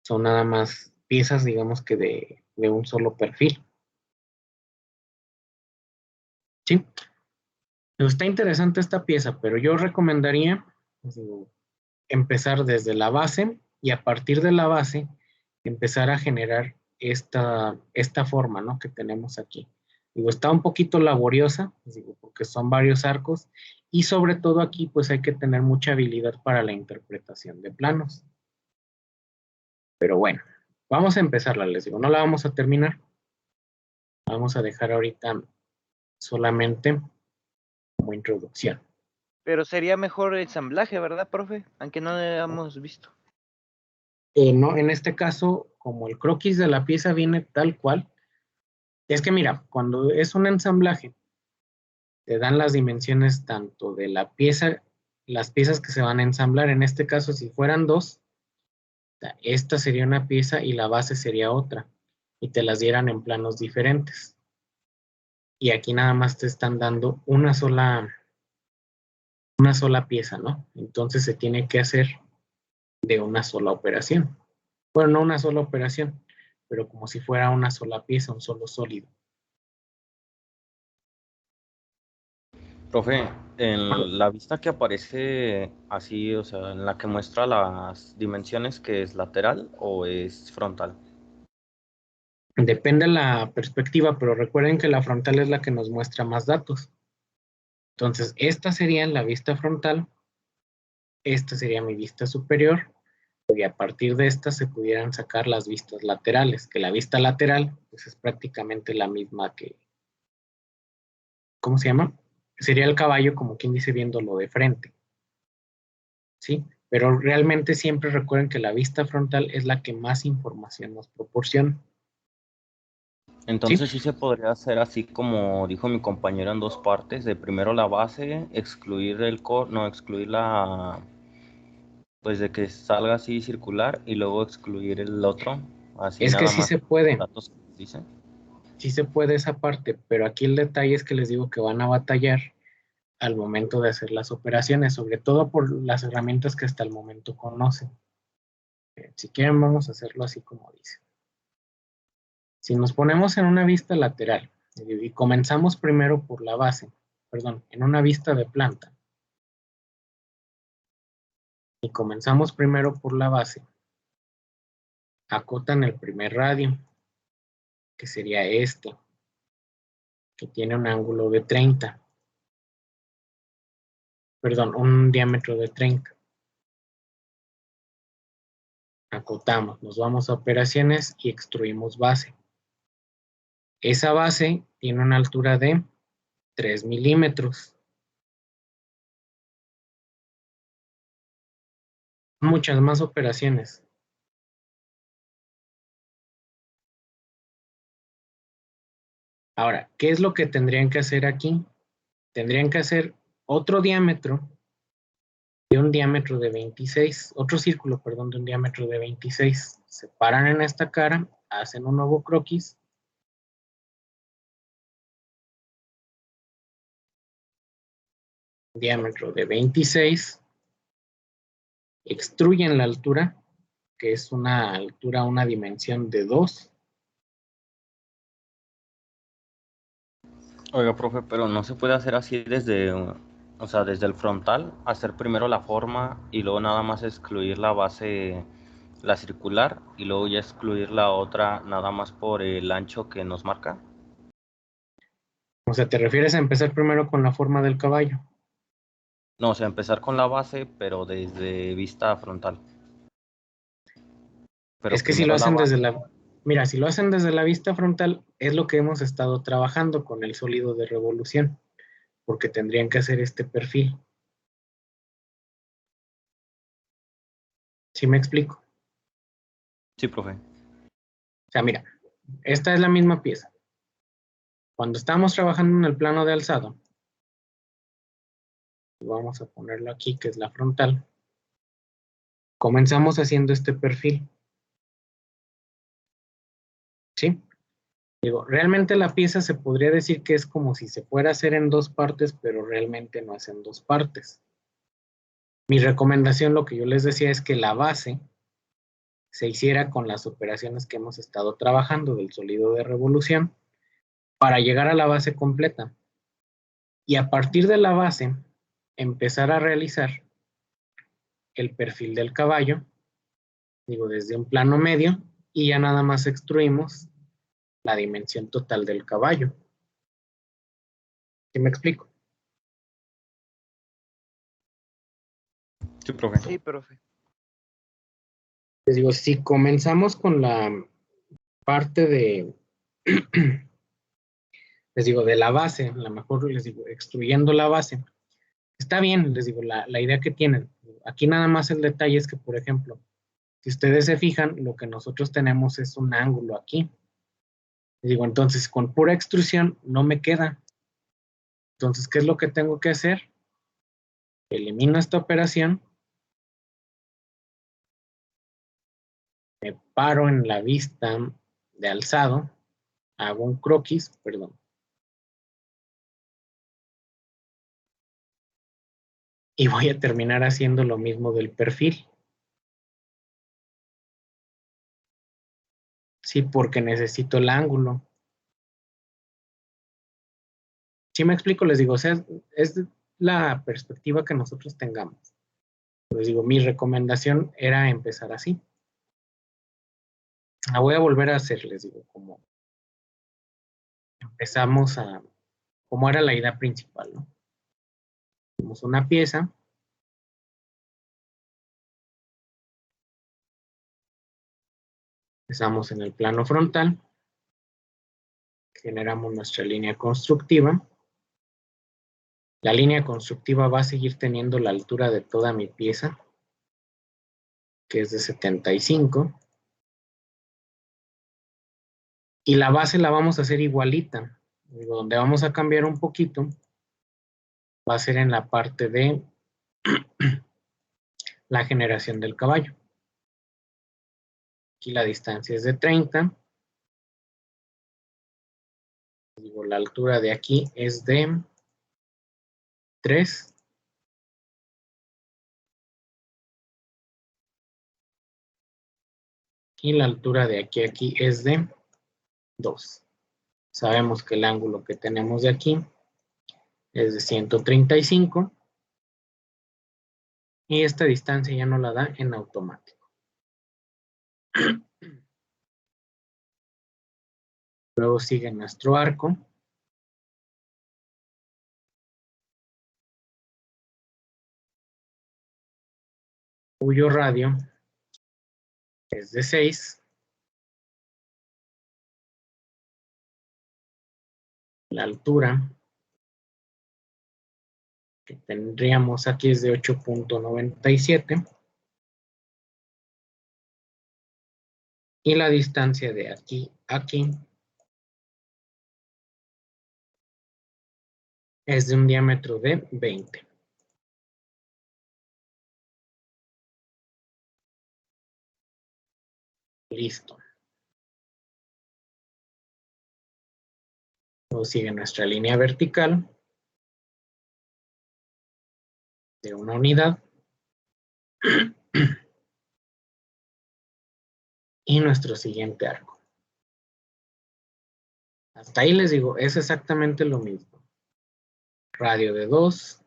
son nada más piezas, digamos que de un solo perfil. ¿Sí? Está interesante esta pieza, pero yo recomendaría pues, empezar desde la base y a partir de la base empezar a generar esta forma, ¿no?, que tenemos aquí. Digo, está un poquito laboriosa, pues, digo, porque son varios arcos y sobre todo aquí pues hay que tener mucha habilidad para la interpretación de planos. Pero bueno, vamos a empezarla, les digo, no la vamos a terminar. Vamos a dejar ahorita solamente como introducción. Pero sería mejor ensamblaje, ¿verdad, profe? Aunque no lo hayamos visto. No, en este caso, como el croquis de la pieza viene tal cual, es que mira, cuando es un ensamblaje, te dan las dimensiones tanto de la pieza, las piezas que se van a ensamblar. En este caso, si fueran dos, esta sería una pieza y la base sería otra, y te las dieran en planos diferentes. Y aquí nada más te están dando una sola pieza, ¿no? Entonces se tiene que hacer de una sola operación. Bueno, no una sola operación, pero como si fuera una sola pieza, un solo sólido. Profe, en la vista que aparece así, o sea, en la que muestra las dimensiones, ¿que es lateral o es frontal? Depende de la perspectiva, pero recuerden que la frontal es la que nos muestra más datos. Entonces, esta sería la vista frontal, esta sería mi vista superior, y a partir de esta se pudieran sacar las vistas laterales, que la vista lateral pues, es prácticamente la misma que, ¿cómo se llama? Sería el caballo, como quien dice, viéndolo de frente, ¿sí? Pero realmente siempre recuerden que la vista frontal es la que más información nos proporciona. Entonces ¿Sí? sí se podría hacer así como dijo mi compañero en dos partes, de primero la base, excluir excluir la, pues de que salga así circular y luego excluir el otro, así Es que nada sí más se puede. datos que dice. Sí se puede esa parte, pero aquí el detalle es que les digo que van a batallar al momento de hacer las operaciones, sobre todo por las herramientas que hasta el momento conocen. Si quieren, vamos a hacerlo así como dice. Si nos ponemos en una vista lateral y comenzamos primero por la base, perdón, en una vista de planta, y comenzamos primero por la base, acotan el primer radio, que sería este, que tiene un ángulo de 30, perdón, un diámetro de 30. Acotamos, nos vamos a operaciones y extruimos base. Esa base tiene una altura de 3 milímetros. Muchas más operaciones. Ahora, ¿qué es lo que tendrían que hacer aquí? Tendrían que hacer otro diámetro de un diámetro de 26, otro círculo, perdón, de un diámetro de 26. Se paran en esta cara, hacen un nuevo croquis. Diámetro de 26. Extruyen la altura, que es una altura, una dimensión de 2. Oiga, profe, pero no se puede hacer así desde, o sea, desde el frontal, hacer primero la forma y luego nada más excluir la base, la circular, y luego ya excluir la otra nada más por el ancho que nos marca. O sea, ¿te refieres a empezar primero con la forma del caballo? No, o sea, empezar con la base, pero desde vista frontal. Es Pero que si lo primero la hacen desde base. la... Mira, si lo hacen desde la vista frontal, es lo que hemos estado trabajando con el sólido de revolución, porque tendrían que hacer este perfil. ¿Sí me explico? Sí, profe. O sea, mira, esta es la misma pieza. Cuando estamos trabajando en el plano de alzado, vamos a ponerlo aquí, que es la frontal, comenzamos haciendo este perfil, ¿sí? Digo, realmente la pieza se podría decir que es como si se fuera a hacer en dos partes, pero realmente no es en dos partes. Mi recomendación, lo que yo les decía, es que la base se hiciera con las operaciones que hemos estado trabajando del sólido de revolución para llegar a la base completa. Y a partir de la base, empezar a realizar el perfil del caballo, digo, desde un plano medio, y ya nada más extruimos la dimensión total del caballo. ¿Sí me explico? Sí, profe. Sí, profe. Les digo, si comenzamos con la parte de, les digo, de la base, a lo mejor les digo, extruyendo la base, está bien, les digo, la idea que tienen. Aquí nada más el detalle es que, por ejemplo, si ustedes se fijan, lo que nosotros tenemos es un ángulo aquí. Les digo, entonces, con pura extrusión no me queda. Entonces, ¿qué es lo que tengo que hacer? Elimino esta operación, me paro en la vista de alzado, hago un croquis, perdón, y voy a terminar haciendo lo mismo del perfil. Sí, porque necesito el ángulo. ¿Sí me explico? Les digo, o sea, es la perspectiva que nosotros tengamos. Les digo, mi recomendación era empezar así. La voy a volver a hacer, les digo, como empezamos a, como era la idea principal, ¿no? Tenemos una pieza, empezamos en el plano frontal, generamos nuestra línea constructiva. La línea constructiva va a seguir teniendo la altura de toda mi pieza, que es de 75. Y la base la vamos a hacer igualita. Donde vamos a cambiar un poquito va a ser en la parte de la generación del caballo. Aquí la distancia es de 30. Digo, la altura de aquí es de 3. Y la altura de aquí a aquí es de 2. Sabemos que el ángulo que tenemos de aquí es de 135. Y esta distancia ya no la da en automático. Luego sigue nuestro arco. Cuyo radio es de 6. La altura que tendríamos aquí es de 8.97. Y la distancia de aquí a aquí es de un diámetro de 20. Listo. Luego sigue nuestra línea vertical de una unidad. Y nuestro siguiente arco. Hasta ahí les digo, es exactamente lo mismo. Radio de 2,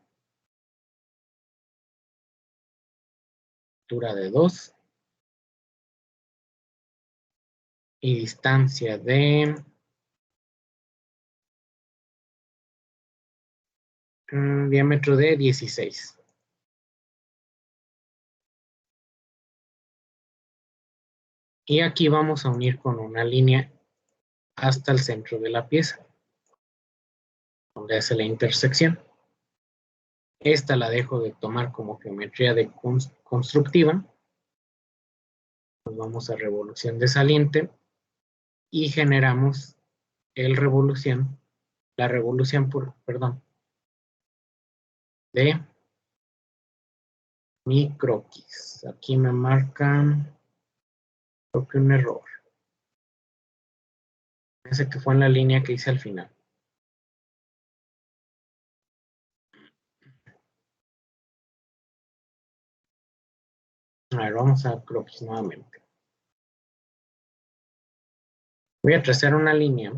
altura de 2 y distancia de diámetro de 16. Y aquí vamos a unir con una línea hasta el centro de la pieza, donde hace la intersección. Esta la dejo de tomar como geometría constructiva. Nos vamos a revolución de saliente y generamos la revolución de mi croquis. Aquí me marcan, creo que un error. Ese que fue en la línea que hice al final. A ver, vamos a croquis nuevamente. Voy a trazar una línea.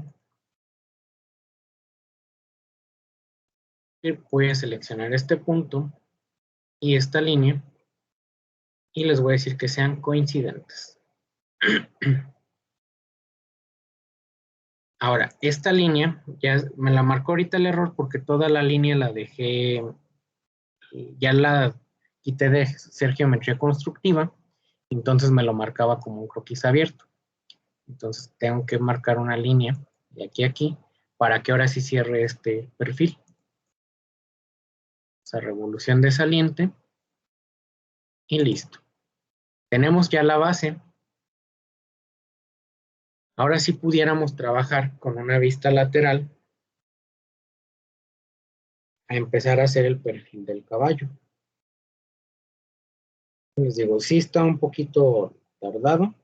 Y voy a seleccionar este punto y esta línea. Y les voy a decir que sean coincidentes. Ahora, esta línea, ya me la marcó ahorita el error porque toda la línea la dejé, ya la quité de ser geometría constructiva, entonces me lo marcaba como un croquis abierto. Entonces tengo que marcar una línea de aquí a aquí para que ahora sí cierre este perfil. Esa revolución de saliente y listo. Tenemos ya la base. Ahora sí pudiéramos trabajar con una vista lateral a empezar a hacer el perfil del caballo. Les digo, sí está un poquito tardado,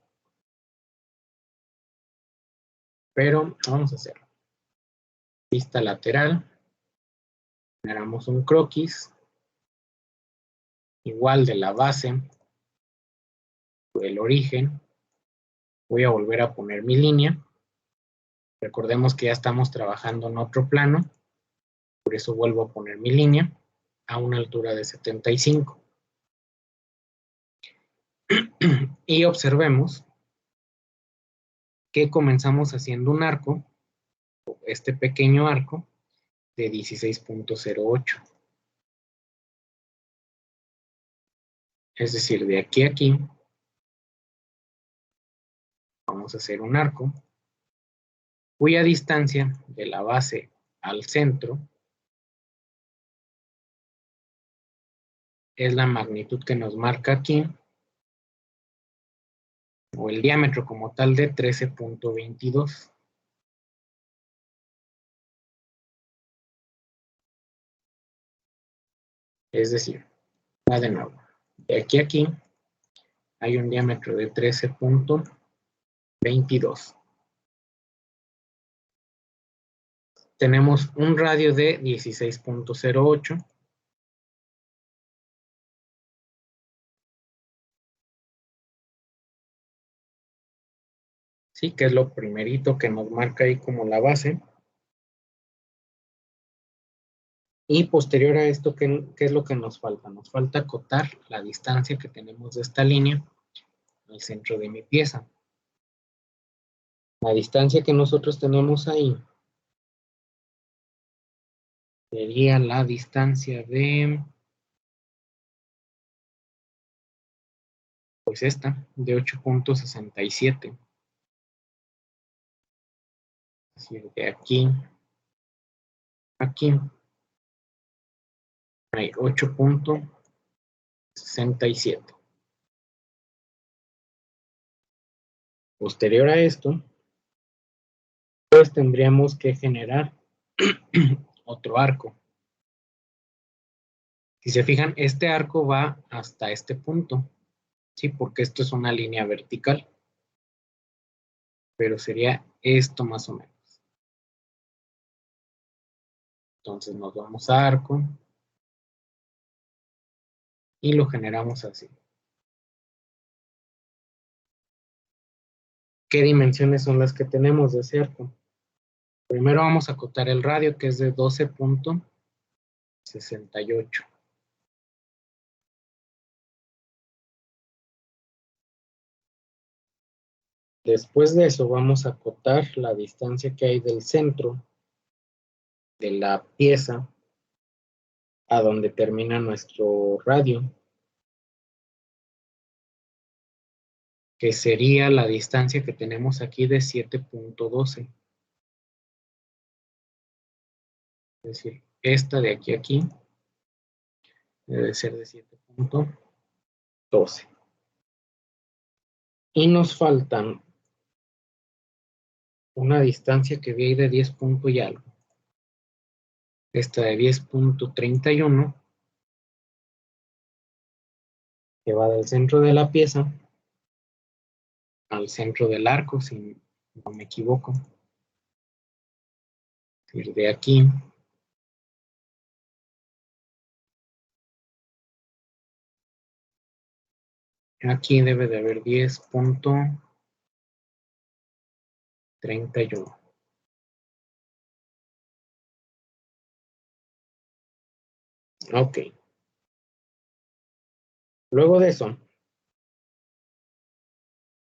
pero vamos a hacerlo. Vista lateral, generamos un croquis, igual de la base, del origen. Voy a volver a poner mi línea. Recordemos que ya estamos trabajando en otro plano, por eso vuelvo a poner mi línea a una altura de 75. Y observemos que comenzamos haciendo un arco, este pequeño arco de 16.08. Es decir, de aquí a aquí vamos a hacer un arco cuya distancia de la base al centro es la magnitud que nos marca aquí, o el diámetro como tal de 13.22. Es decir, va de nuevo. De aquí a aquí hay un diámetro de 13.22. Tenemos un radio de 16.08. Sí, que es lo primerito que nos marca ahí como la base. Y posterior a esto, ¿qué es lo que nos falta? Nos falta acotar la distancia que tenemos de esta línea al centro de mi pieza. La distancia que nosotros tenemos ahí sería la distancia de, pues esta, de 8.67. Es decir, de aquí a aquí hay 8.67. Posterior a esto, pues tendríamos que generar otro arco. Si se fijan, este arco va hasta este punto, ¿sí? Porque esto es una línea vertical. Pero sería esto más o menos. Entonces nos vamos a arco y lo generamos así. ¿Qué dimensiones son las que tenemos de ese arco? Primero vamos a acotar el radio, que es de 12.68. Después de eso vamos a acotar la distancia que hay del centro de la pieza a donde termina nuestro radio, que sería la distancia que tenemos aquí de 7.12. Es decir, esta de aquí a aquí debe ser de 7.12. Y nos faltan una distancia que vi ahí de 10 punto y algo. Esta de 10.31, que va del centro de la pieza al centro del arco, si no me equivoco. Es decir, de aquí aquí debe de haber 10.31. Ok. Luego de eso,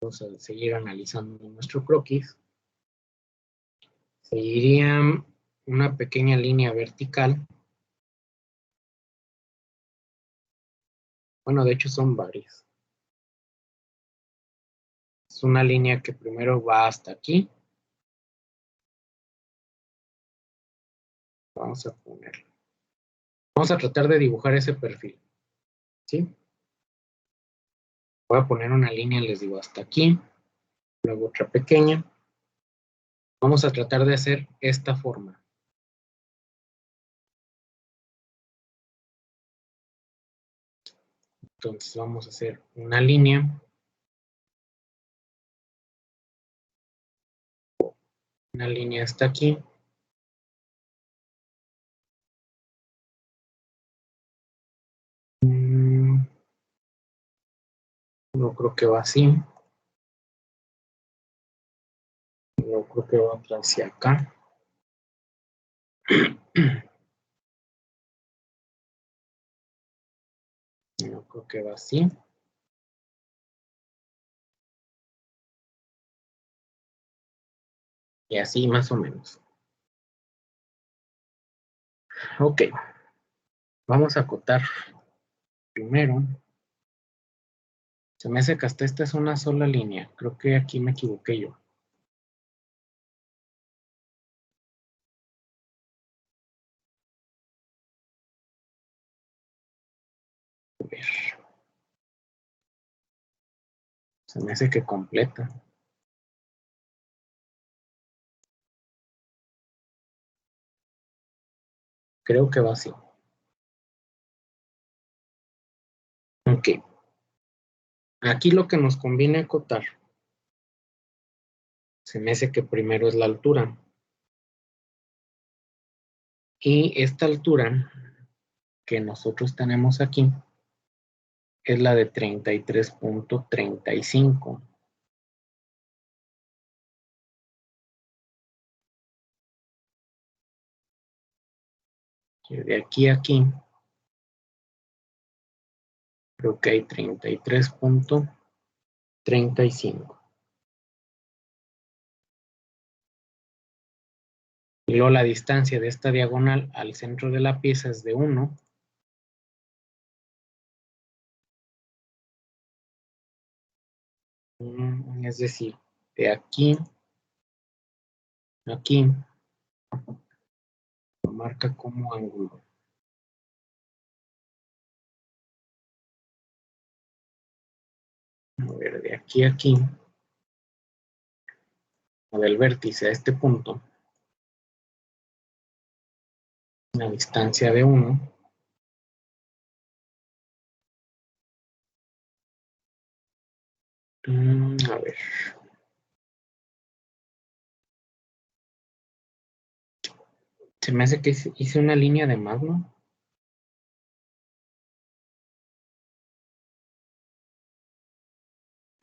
vamos a seguir analizando nuestro croquis. Seguiría una pequeña línea vertical. Bueno, de hecho son varias. Es una línea que primero va hasta aquí. Vamos a ponerlo. Vamos a tratar de dibujar ese perfil. ¿Sí? Voy a poner una línea, les digo, hasta aquí. Luego otra pequeña. Vamos a tratar de hacer esta forma. Entonces vamos a hacer una línea. Una línea hasta aquí. No creo que va así. No creo que va hacia acá. No creo que va así. Y así más o menos. Ok. Vamos a acotar primero. Se me hace que hasta esta es una sola línea. Creo que aquí me equivoqué yo. A ver. Se me hace que completa. Creo que va así. Ok. Aquí lo que nos conviene acotar. Se me hace que primero es la altura. Y esta altura que nosotros tenemos aquí es la de 33.35. De aquí a aquí creo que hay 33.35. Y luego la distancia de esta diagonal al centro de la pieza es de 1. Es decir, de aquí a aquí lo marca como ángulo. A ver, de aquí a aquí, o del vértice a este punto, una distancia de 1. A ver. Se me hace que hice una línea de más, ¿no?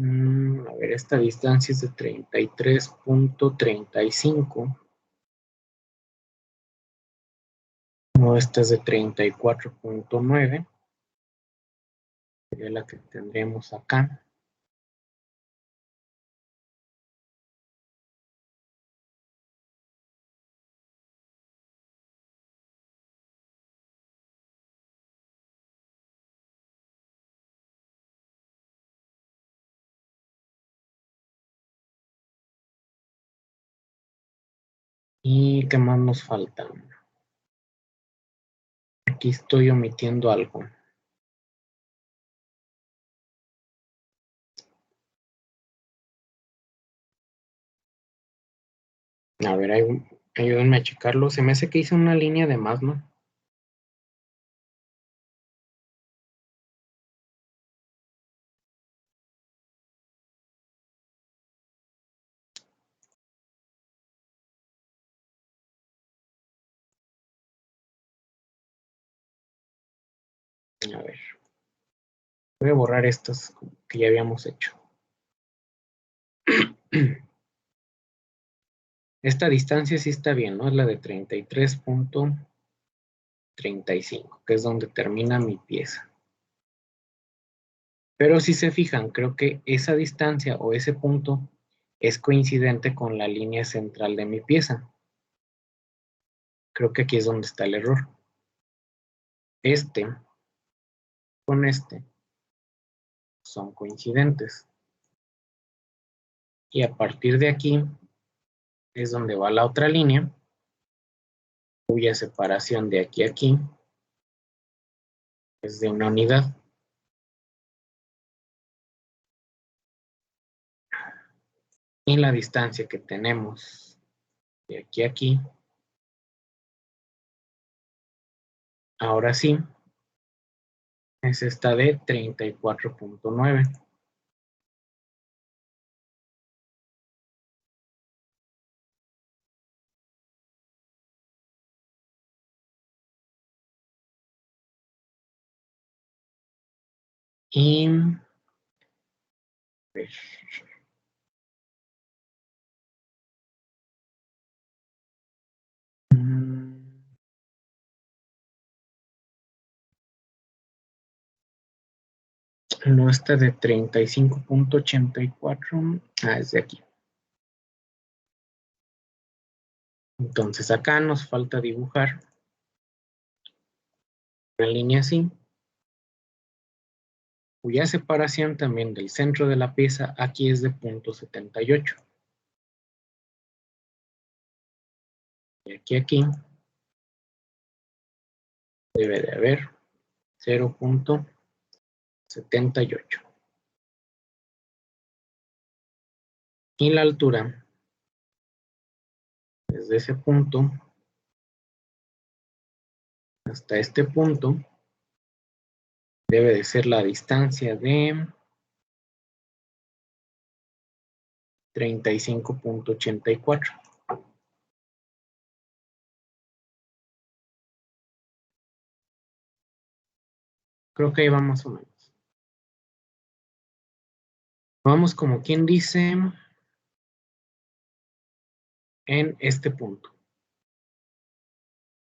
A ver, esta distancia es de 33.35. No, esta es de 34.9. Sería la que tendremos acá. ¿Y qué más nos falta? Aquí estoy omitiendo algo. A ver, ayúdenme a checarlo. Se me hace que hice una línea de más, ¿no? A ver. Voy a borrar estas que ya habíamos hecho. Esta distancia sí está bien, ¿no? Es la de 33.35, que es donde termina mi pieza. Pero si se fijan, creo que esa distancia o ese punto es coincidente con la línea central de mi pieza. Creo que aquí es donde está el error. Este con este son coincidentes. Y a partir de aquí es donde va la otra línea, cuya separación de aquí a aquí es de una unidad. Y la distancia que tenemos de aquí a aquí, ahora sí, es esta de 34.9. Y ver, no, está de 35.84. Es de aquí. Entonces acá nos falta dibujar una línea así, cuya separación también del centro de la pieza aquí es de 0.78. Y aquí a aquí debe de haber 0.78. Y la altura desde ese punto hasta este punto debe de ser la distancia de 35.84. Creo que ahí va más o menos. Vamos como quien dice en este punto.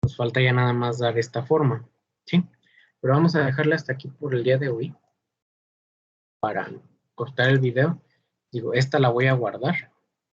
Nos falta ya nada más dar esta forma, ¿sí? Pero vamos a dejarla hasta aquí por el día de hoy para cortar el video. Digo, esta la voy a guardar